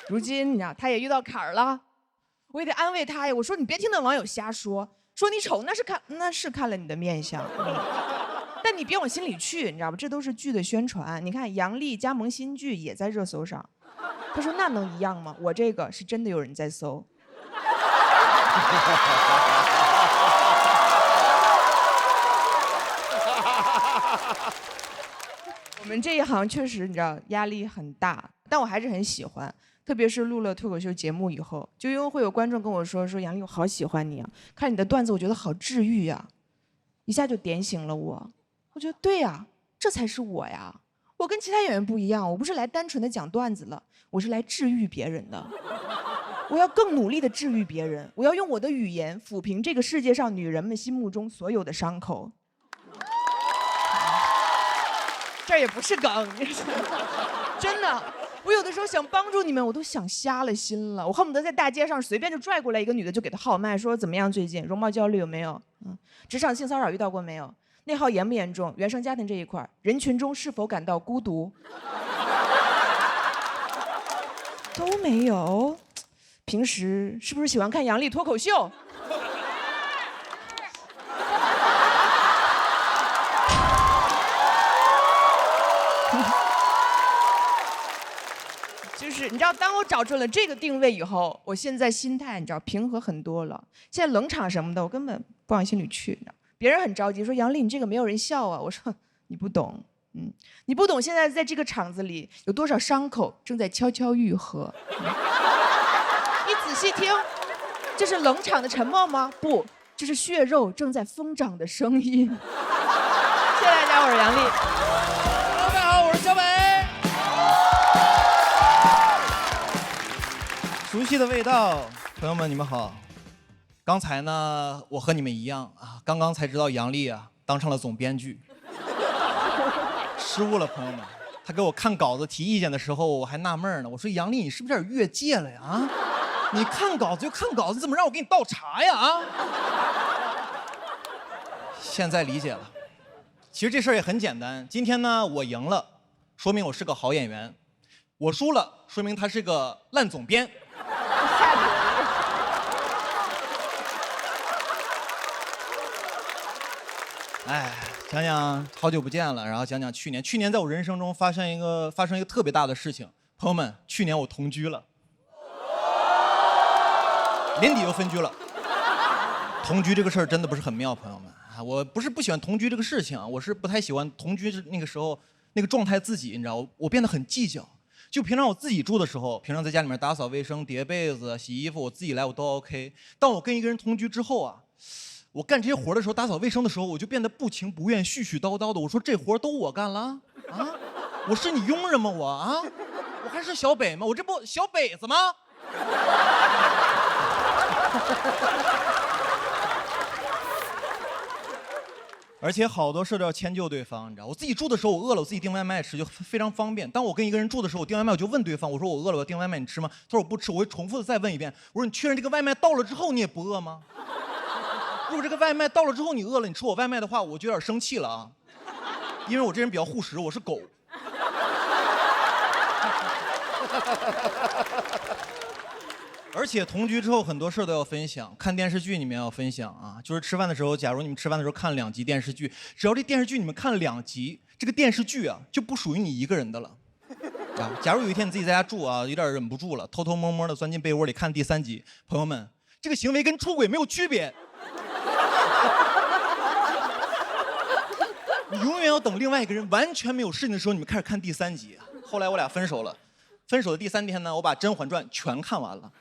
如今你知道他也遇到坎儿了，我也得安慰他呀。我说你别听那网友瞎说，说你丑那是看了你的面相，但你别往心里去，你知道吧？这都是剧的宣传。你看杨笠加盟新剧也在热搜上，他说那能一样吗？我这个是真的有人在搜。我们这一行确实你知道压力很大，但我还是很喜欢。特别是录了脱口秀节目以后，就因为会有观众跟我说杨笠，我好喜欢你啊，看你的段子我觉得好治愈呀，一下就点醒了我。我觉得对呀，这才是我呀。我跟其他演员不一样，我不是来单纯的讲段子了，我是来治愈别人的。我要更努力的治愈别人，我要用我的语言抚平这个世界上女人们心目中所有的伤口。这也不是梗，真的。我有的时候想帮助你们，我都想瞎了心了。我恨不得在大街上随便就拽过来一个女的，就给她号脉，说怎么样最近容貌焦虑有没有？职场性骚扰遇到过没有？内耗严不严重？原生家庭这一块，人群中是否感到孤独？都没有。平时是不是喜欢看杨笠脱口秀？就是你知道，当我找准了这个定位以后，我现在心态你知道平和很多了。现在冷场什么的，我根本不往心里去。别人很着急说杨笠你这个没有人笑啊，我说你不懂，你不懂现在在这个场子里有多少伤口正在悄悄愈合。你仔细听，这是冷场的沉默吗？不，这是血肉正在疯长的声音。谢谢大家，我是杨笠。大家好，我是小北。熟悉的味道，朋友们，你们好。刚才呢，我和你们一样啊，刚刚才知道杨笠啊当上了总编剧，失误了，朋友们。他给我看稿子提意见的时候，我还纳闷呢，我说杨笠，你是不是有点越界了呀？啊，你看稿子就看稿子，怎么让我给你倒茶呀？啊！现在理解了。其实这事儿也很简单，今天呢我赢了，说明我是个好演员；我输了，说明他是个烂总编。哎，讲讲好久不见了，然后讲讲去年。去年在我人生中发生一个特别大的事情，朋友们，去年我同居了，年底又分居了。同居这个事儿真的不是很妙，朋友们啊，我不是不喜欢同居这个事情啊，我是不太喜欢同居那个时候那个状态自己，你知道，我变得很计较。就平常我自己住的时候，平常在家里面打扫卫生、叠被子、洗衣服，我自己来我都 OK。当我跟一个人同居之后啊，我干这些活的时候，打扫卫生的时候，我就变得不情不愿、絮絮叨叨的。我说这活都我干了啊，我是你佣人吗？我啊，我还是小北吗？我这不小北子吗？而且好多事都要迁就对方，你知道，我自己住的时候我饿了，我自己订外卖吃就非常方便。当我跟一个人住的时候，我订外卖我就问对方，我说我饿了，我订外卖你吃吗？他说我不吃，我会重复的再问一遍，我说你确认这个外卖到了之后你也不饿吗？如果这个外卖到了之后你饿了，你吃我外卖的话，我就有点生气了啊，因为我这人比较护食，我是狗。而且同居之后很多事都要分享，看电视剧你们要分享啊，就是吃饭的时候，假如你们吃饭的时候看2集电视剧，只要这电视剧你们看了2集，这个电视剧啊就不属于你一个人的了。啊，假如有一天你自己在家住啊，有点忍不住了，偷偷摸摸的钻进被窝里看第3集，朋友们，这个行为跟出轨没有区别。你永远要等另外一个人完全没有事情的时候，你们开始看第3集，后来我俩分手了，分手的第3天呢，我把《甄嬛传》全看完了。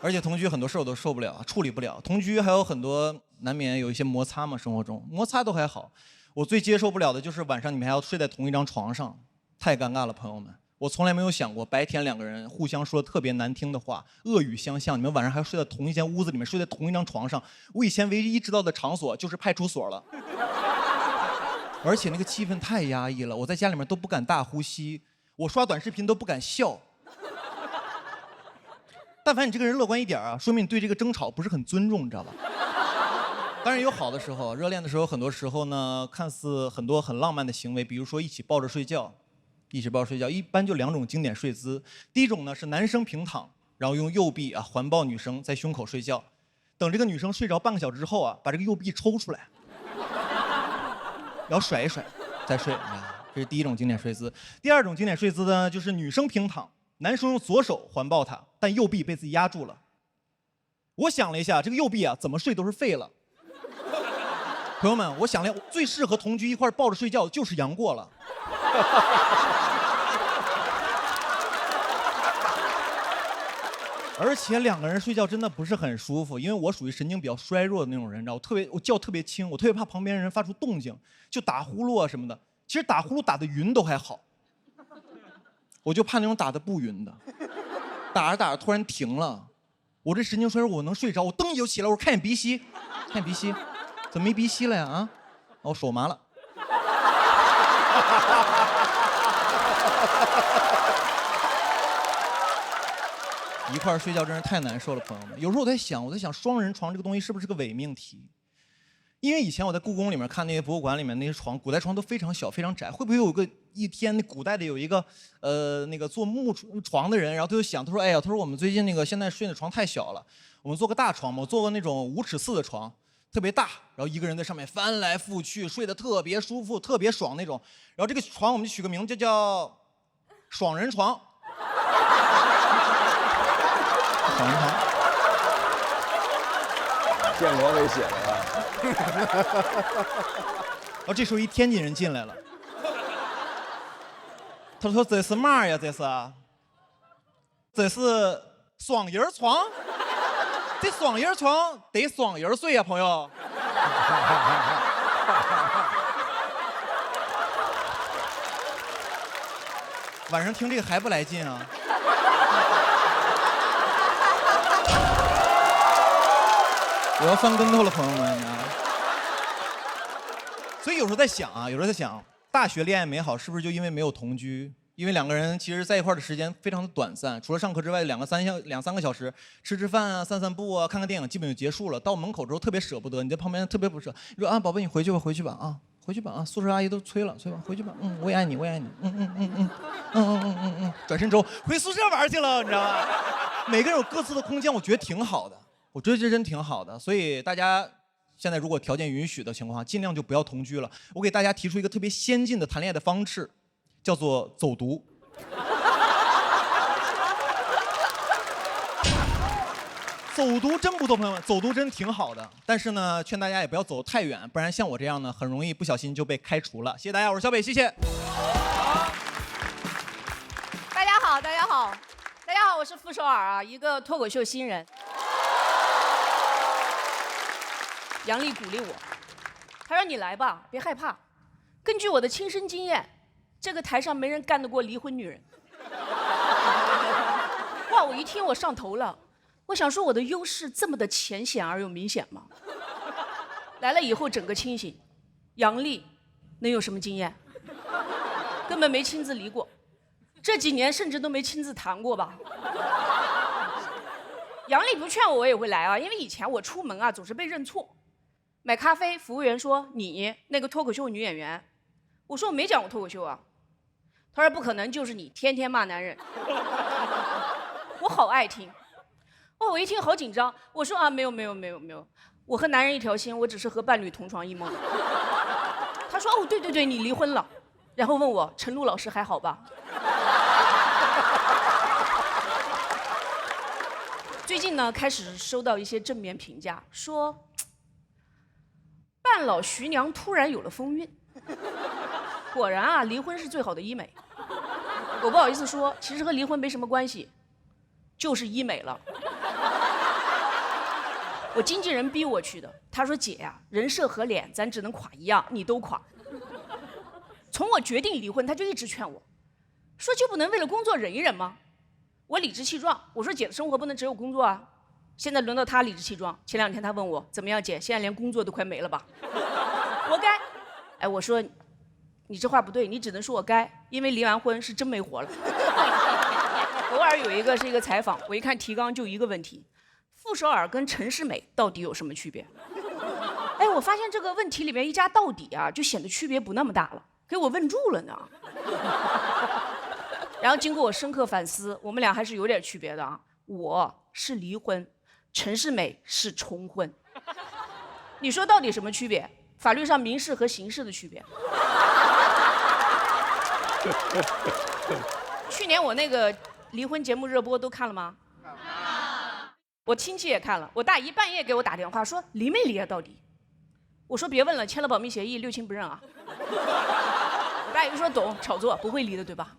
而且同居很多事我都受不了，处理不了。同居还有很多难免有一些摩擦嘛，生活中摩擦都还好，我最接受不了的就是晚上你们还要睡在同一张床上，太尴尬了，朋友们。我从来没有想过白天2个人互相说特别难听的话，恶语相向，你们晚上还要睡在同一间屋子里面，睡在同一张床上。我以前唯一知道的场所就是派出所了。而且那个气氛太压抑了，我在家里面都不敢大呼吸，我刷短视频都不敢笑。但凡你这个人乐观一点啊，说明你对这个争吵不是很尊重，你知道吧？当然也有好的时候，热恋的时候，很多时候呢，看似很多很浪漫的行为，比如说一起抱着睡觉，一般就2种经典睡姿。第一种呢是男生平躺，然后用右臂啊环抱女生在胸口睡觉，等这个女生睡着半个小时之后啊，把这个右臂抽出来，然后甩一甩再睡。这是第一种经典睡姿。第2种经典睡姿呢，就是女生平躺，男生用左手环抱她，但右臂被自己压住了。我想了一下，这个右臂啊怎么睡都是废了。朋友们，我想了，最适合同居一块抱着睡觉就是杨过了。而且2个人睡觉真的不是很舒服，因为我属于神经比较衰弱的那种人，你知道，我觉特别轻，我特别怕旁边人发出动静，就打呼噜啊什么的。其实打呼噜打得匀都还好，我就怕那种打得不匀的，打着打着突然停了，我这神经衰弱，我能睡着，我蹬一就起来，我说看见鼻息，看见鼻息，怎么没鼻息了呀？啊，我手麻了。一块儿睡觉真是太难受了，朋友们。有时候我在想双人床这个东西是不是个伪命题？因为以前我在故宫里面看那些博物馆里面那些床，古代床都非常小非常窄，会不会有一天那古代的有一个那个做木床的人，然后他就想，他说哎呀，他说我们最近那个现在睡的床太小了，我们做个大床嘛，我做个那种5尺4的床，特别大，然后一个人在上面翻来覆去，睡得特别舒服特别爽那种。然后这个床我们就取个名字叫爽人床。爽人床。建国给写的呀。然后这时候一天津人进来了，他说这是嘛呀？这是双人床，这双人床得双人睡呀，朋友。晚上听这个还不来劲啊？我要翻跟头了，朋友们。所以有时候在想啊，大学恋爱美好是不是就因为没有同居？因为2个人其实在一块的时间非常的短暂，除了上课之外2、3个小时，吃饭啊、散步啊、看看电影，基本就结束了。到门口之后特别舍不得，你在旁边特别不舍。你说啊，宝贝，你回去吧啊，回去吧啊，宿舍阿姨都催了，回去吧，我也爱你，转身之后回宿舍玩去了，你知道吗？每个人有各自的空间，我觉得挺好的，我觉得这真挺好的。所以大家现在如果条件允许的情况下，尽量就不要同居了。我给大家提出一个特别先进的谈恋爱的方式，叫做走读。走读真不错，朋友们，走读真挺好的。但是呢，劝大家也不要走太远，不然像我这样呢，很容易不小心就被开除了。谢谢大家，我是小北，谢谢。大家好，大家好，大家好，我是傅首尔啊，一个脱口秀新人。杨笠鼓励我，他说你来吧，别害怕。根据我的亲身经验，这个台上没人干得过离婚女人。哇，我一听我上头了。我想说我的优势这么的浅显而又明显吗？来了以后整个清醒，杨笠能有什么经验？根本没亲自离过，这几年甚至都没亲自谈过吧。杨笠不劝我，我也会来啊，因为以前我出门啊总是被认错。买咖啡，服务员说你那个脱口秀女演员，我说我没讲过脱口秀啊。他说不可能，就是你天天骂男人。我好爱听。哇，我一听好紧张，我说啊，没有，我和男人一条心，我只是和伴侣同床异梦。他说哦，对，你离婚了，然后问我陈露老师还好吧？最近呢，开始收到一些正面评价，说半老徐娘突然有了风韵。果然啊，离婚是最好的医美。我不好意思说，其实和离婚没什么关系，就是医美了。我经纪人逼我去的，他说姐呀，人设和脸咱只能垮一样，你都垮。从我决定离婚，他就一直劝我，说就不能为了工作忍一忍吗？我理直气壮，我说姐的生活不能只有工作啊。现在轮到他理直气壮，前2天他问我怎么样，姐，现在连工作都快没了吧？活该。哎，我说你这话不对，你只能说我该，因为离完婚是真没活了。偶尔有一个是一个采访，我一看提纲就一个问题：傅首尔跟陈世美到底有什么区别？哎，我发现这个问题里面一加到底啊，就显得区别不那么大了，给我问住了呢。然后经过我深刻反思，我们俩还是有点区别的啊。我是离婚，陈世美是重婚。你说到底什么区别？法律上民事和刑事的区别。去年我那个离婚节目热播都看了吗？我亲戚也看了，我大姨半夜给我打电话说离没离啊到底？我说别问了，签了保密协议，六亲不认啊。我大姨说懂，炒作不会离的对吧？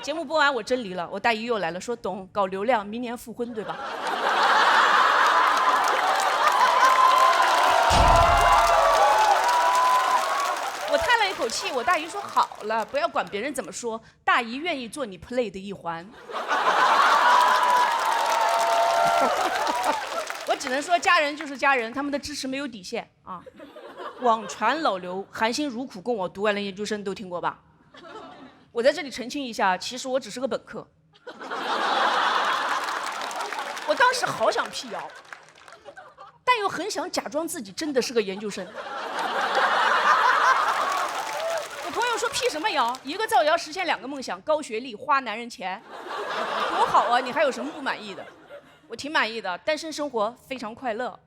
节目播完我真离了，我大姨又来了，说懂，搞流量，明年复婚对吧？我叹了一口气，我大姨说好了，不要管别人怎么说，大姨愿意做你 play 的一环。我只能说家人就是家人，他们的支持没有底线啊。网传老刘含辛茹苦供我读完了研究生，都听过吧？我在这里澄清一下，其实我只是个本科。我当时好想辟谣，但又很想假装自己真的是个研究生。我朋友说辟什么谣？一个造谣实现2个梦想，高学历花男人钱，多好啊！你还有什么不满意的？我挺满意的，单身生活非常快乐。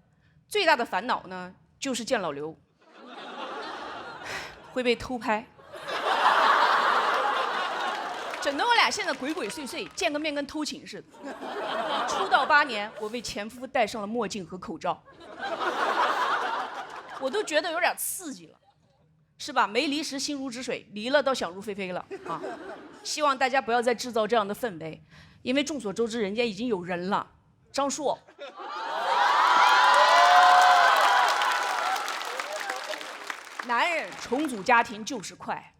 最大的烦恼呢，就是见老刘会被偷拍。整得我俩现在鬼鬼祟祟，见个面跟偷情似的。出道8年，我为前夫戴上了墨镜和口罩，我都觉得有点刺激了，是吧？没离时心如止水，离了倒想入非非了啊！希望大家不要再制造这样的氛围，因为众所周知，人家已经有人了，张硕。男人重组家庭就是快。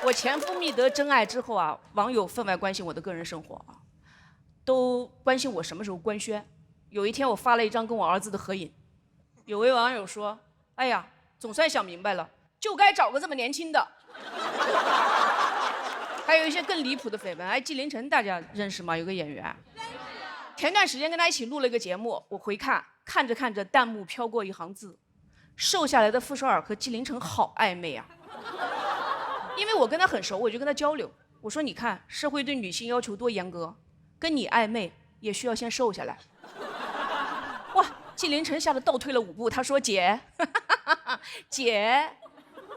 我前夫觅得真爱之后啊，网友分外关心我的个人生活啊，都关心我什么时候官宣。有一天我发了一张跟我儿子的合影，有位网友说：“哎呀，总算想明白了，就该找个这么年轻的。”还有一些更离谱的绯闻，哎，纪凌尘大家认识吗？有个演员，前段时间跟他一起录了一个节目，我回看，看着看着，弹幕飘过一行字：“瘦下来的傅首尔和纪凌尘好暧昧啊。”因为我跟他很熟，我就跟他交流，我说：“你看，社会对女性要求多严格，跟你暧昧也需要先瘦下来。”哇，纪凌尘吓得倒退了5步，他说：“姐，姐，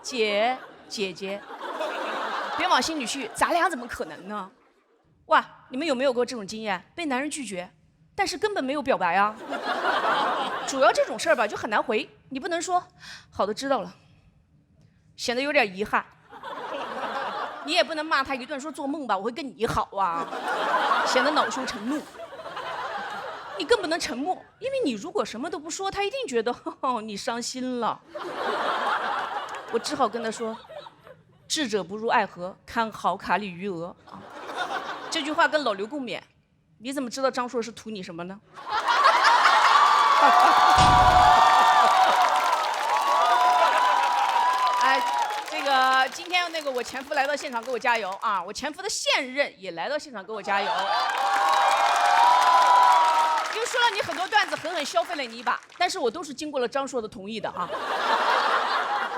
姐姐，别往心里去，咱俩怎么可能呢？”哇，你们有没有过这种经验？被男人拒绝，但是根本没有表白啊。主要这种事儿吧，就很难回，你不能说“好的，知道了”，显得有点遗憾。你也不能骂他一顿，说做梦吧，我会跟你好啊，显得恼羞成怒。你更不能沉默，因为你如果什么都不说，他一定觉得你伤心了。我只好跟他说：“智者不入爱河，看好卡里余额。”这句话跟老刘共勉。你怎么知道张硕是图你什么呢？哎。今天我前夫来到现场给我加油啊！我前夫的现任也来到现场给我加油。因为说了你很多段子，狠狠消费了你一把，但是我都是经过了张硕的同意的啊。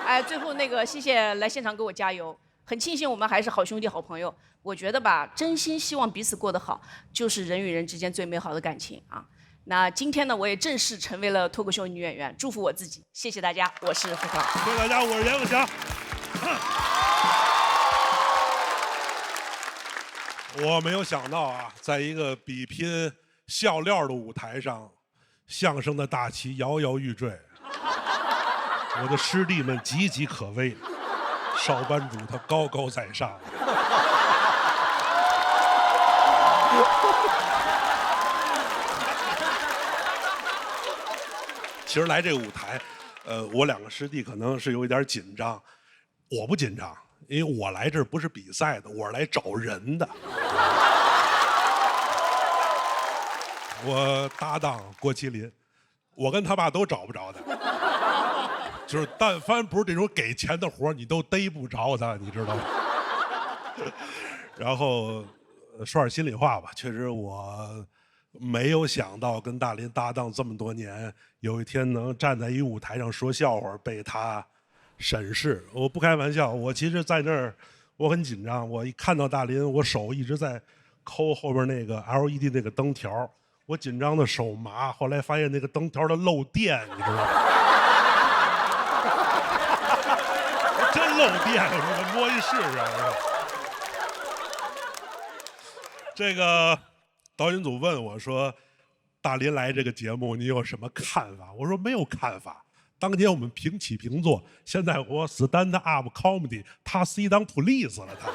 哎，最后谢谢来现场给我加油，很庆幸我们还是好兄弟好朋友。我觉得吧，真心希望彼此过得好，就是人与人之间最美好的感情啊。那今天呢，我也正式成为了脱口秀女演员，祝福我自己。谢谢大家，我是付爽。谢谢大家，我是严永强。我没有想到啊，在一个比拼笑料的舞台上，相声的大旗摇摇欲坠。我的师弟们岌岌可危，少班主他高高在上。其实来这个舞台，我2个师弟可能是有一点紧张，我不紧张，因为我来这儿不是比赛的，我是来找人的。我搭档郭麒麟，我跟他爸都找不着他，就是但凡不是这种给钱的活，你都逮不着他，你知道吗？然后说点心里话吧，确实我没有想到跟大林搭档这么多年，有一天能站在一舞台上说笑话被他审视。我不开玩笑，我其实在那儿我很紧张，我一看到大林，我手一直在抠后边那个 LED 那个灯条，我紧张的手麻，后来发现那个灯条的漏电，你知道吗？真漏电，我说摸一试试，是吧？这个导演组问我说：“大林来这个节目，你有什么看法？”我说没有看法。当年我们平起平坐，现在我 stand up comedy， 他 sit down police 了他。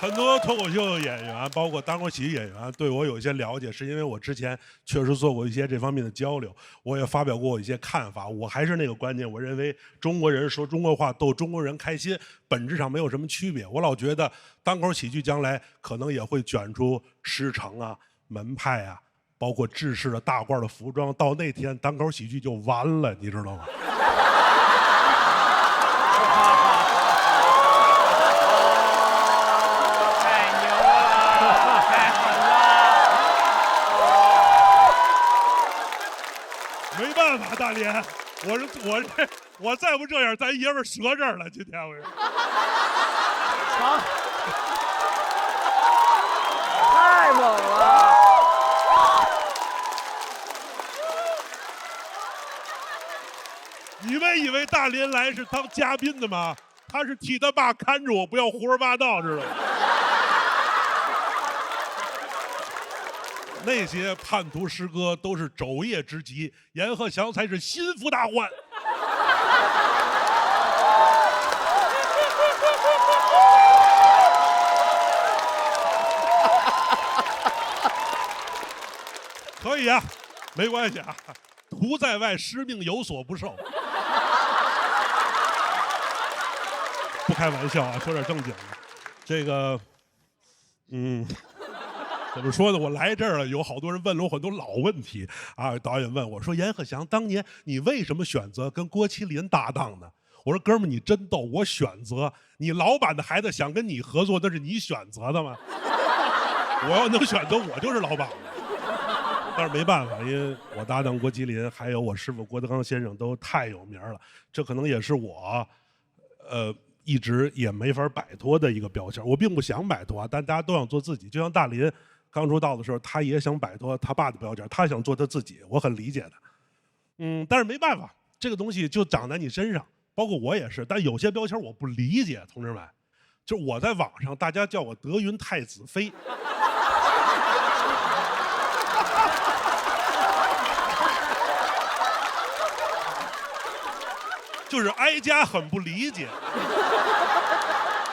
很多脱口秀演员，包括单口喜剧演员，对我有一些了解，是因为我之前确实做过一些这方面的交流，我也发表过我一些看法。我还是那个观念，我认为中国人说中国话逗中国人开心，本质上没有什么区别。我老觉得单口喜剧将来可能也会卷出师承啊、门派啊，包括制式的大褂的服装，到那天单口喜剧就完了，你知道吗？没办法，大连，我再不这样，咱爷们儿折这儿了。今天我是，太猛了！你们以为大连来是当嘉宾的吗？他是替他爸看着我，不要胡说八道，知道吗？那些叛徒师哥都是昼夜之敌，阎鹤祥才是心腹大患。可以啊，没关系啊，徒在外，师命有所不受。不开玩笑啊，说点正经的。这个，怎么说呢？我来这儿了，有好多人问了我很多老问题啊。导演问我说：“阎鹤祥，当年你为什么选择跟郭麒麟搭档呢？”我说：“哥们儿，你真逗，我选择。你老板的孩子想跟你合作，那是你选择的吗？我要能选择，我就是老板了。但是没办法，因为我搭档郭麒麟，还有我师傅郭德纲先生都太有名了，这可能也是我，一直也没法摆脱的一个标签。我并不想摆脱啊，但大家都想做自己。就像大林刚出道的时候，他也想摆脱他爸的标签，他想做他自己，我很理解的。但是没办法，这个东西就长在你身上，包括我也是。但有些标签我不理解，同志们，就是我在网上大家叫我德云太子妃。就是哀家很不理解，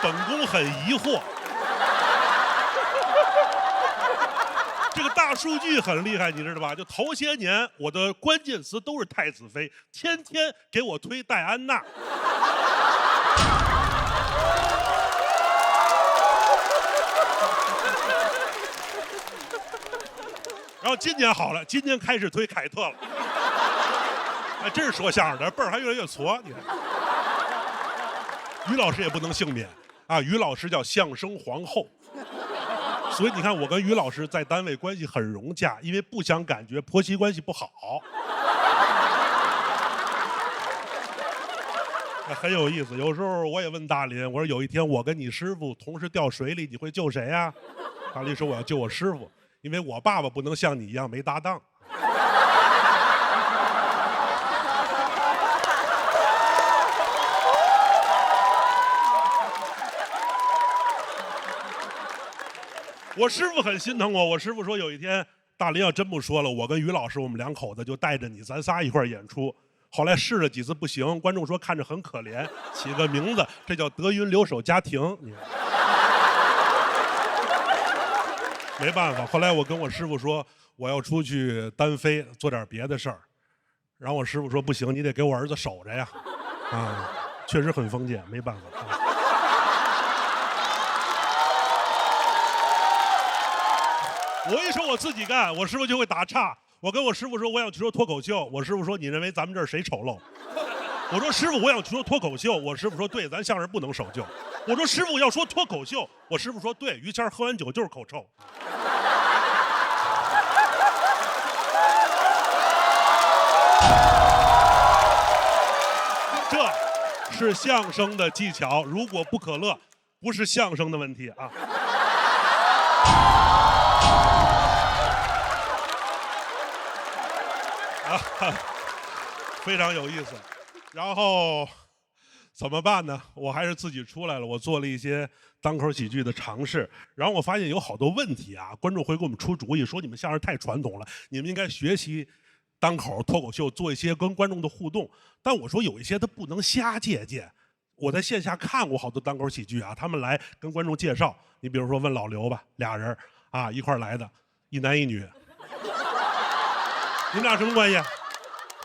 本宫很疑惑。这个大数据很厉害，你知道吧？就头些年我的关键词都是太子妃，天天给我推戴安娜。然后今年好了，今年开始推凯特了。哎，真是说相声的，辈儿还越来越矬。你看，于老师也不能幸免啊，于老师叫相声皇后，所以你看我跟于老师在单位关系很融洽，因为不想感觉婆媳关系不好。很有意思，有时候我也问大林，我说有一天我跟你师傅同时掉水里，你会救谁呀？大林说我要救我师傅，因为我爸爸不能像你一样没搭档。我师傅很心疼我，我师傅说有一天大林要真不说了，我跟于老师我们2口子就带着你，咱仨一块演出。后来试了几次不行，观众说看着很可怜，起个名字，这叫德云留守家庭。没办法，后来我跟我师傅说我要出去单飞，做点别的事儿。然后我师傅说不行，你得给我儿子守着呀。啊，确实很封建，没办法。我一说我自己干，我师傅就会打岔。我跟我师傅说我想去说脱口秀，我师傅说你认为咱们这儿谁丑陋？我说师傅我想去说脱口秀，我师傅说对，咱相声不能守旧。我说师傅要说脱口秀，我师傅说对，于谦喝完酒就是口臭。这是相声的技巧，如果不可乐，不是相声的问题啊。非常有意思。然后怎么办呢？我还是自己出来了，我做了一些单口喜剧的尝试。然后我发现有好多问题啊，观众会给我们出主意，说你们相声太传统了，你们应该学习单口脱口秀，做一些跟观众的互动。但我说有一些他不能瞎借鉴。我在线下看过好多单口喜剧啊，他们来跟观众介绍，你比如说问老刘吧，俩人啊一块儿来的，一男一女。你们俩什么关系？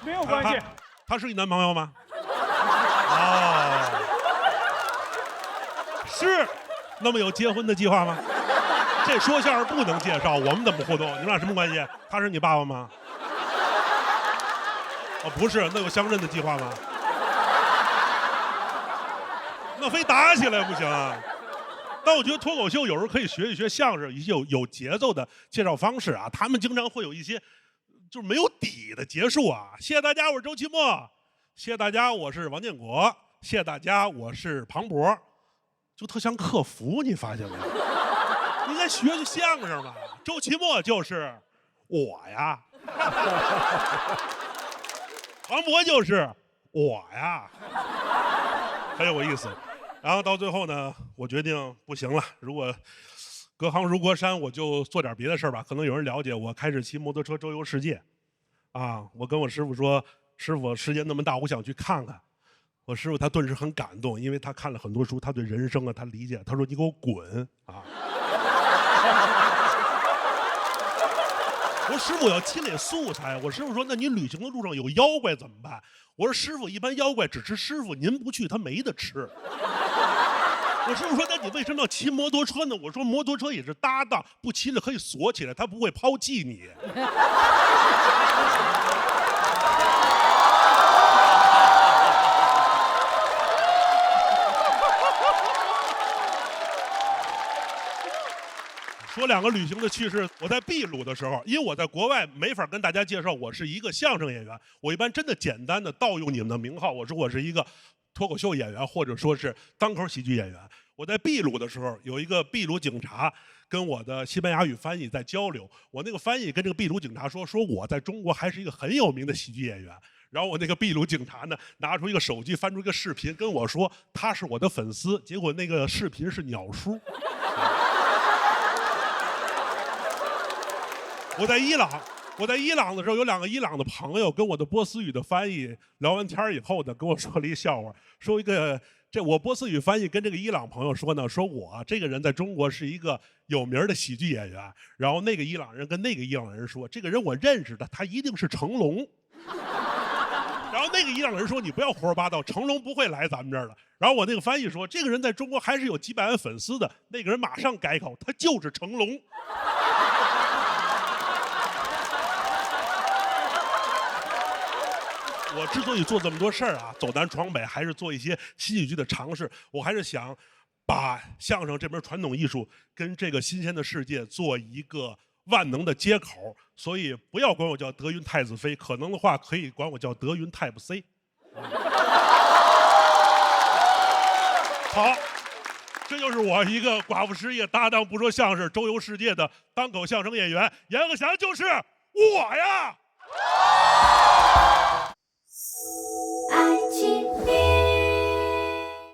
没有关系。他是你男朋友吗？哦，是。那么有结婚的计划吗？这说相声不能介绍，我们怎么互动？你们俩什么关系？他是你爸爸吗？哦，不是。那有相认的计划吗？那非打起来不行啊。但我觉得脱口秀有时候可以学一学相声，一些有节奏的介绍方式啊。他们经常会有一些就是没有底的结束啊。谢谢大家，我是周奇墨。谢谢大家，我是王建国。谢谢大家，我是庞博。就特像客服，你发现没有？应该学学相声吧。周奇墨就是我呀，庞博就是我呀，很有意思。然后到最后呢，我决定不行了，如果隔行如隔山，我就做点别的事儿吧。可能有人了解我，开始骑摩托车周游世界。啊，我跟我师傅说，师傅世界那么大，我想去看看。我师傅他顿时很感动，因为他看了很多书，他对人生啊，他理解。他说：“你给我滚啊！”我说：“师傅，我要积累素材。”我师傅说：“那你旅行的路上有妖怪怎么办？”我说：“师傅，一般妖怪只吃师傅，您不去他没得吃。”我师傅说：“那你为什么要骑摩托车呢？”我说：“摩托车也是搭档，不骑了可以锁起来，他不会抛弃你。”说两个旅行的趣事。我在秘鲁的时候，因为我在国外没法跟大家介绍我是一个相声演员，我一般真的简单的盗用你们的名号，我说我是一个脱口秀演员，或者说是单口喜剧演员。我在秘鲁的时候，有一个秘鲁警察跟我的西班牙语翻译在交流，我那个翻译跟这个秘鲁警察说我在中国还是一个很有名的喜剧演员。然后我那个秘鲁警察呢，拿出一个手机，翻出一个视频跟我说他是我的粉丝，结果那个视频是鸟叔。我在伊朗的时候，有2个伊朗的朋友跟我的波斯语的翻译聊完天以后呢，跟我说了一笑话，说我波斯语翻译跟这个伊朗朋友说呢，说我这个人在中国是一个有名的喜剧演员，然后那个伊朗人跟那个伊朗人说，这个人我认识的，他一定是成龙。然后那个伊朗人说，你不要胡说八道，成龙不会来咱们这儿的。然后我那个翻译说，这个人在中国还是有几百万粉丝的。那个人马上改口，他就是成龙。我之所以做这么多事儿啊，走南闯北，还是做一些新喜剧的尝试。我还是想把相声这门传统艺术跟这个新鲜的世界做一个万能的接口。所以不要管我叫德云太子妃，可能的话可以管我叫德云 Type C。好，这就是我一个寡妇失业搭档不说相声周游世界的单口相声演员阎鹤祥，就是我呀。爱情。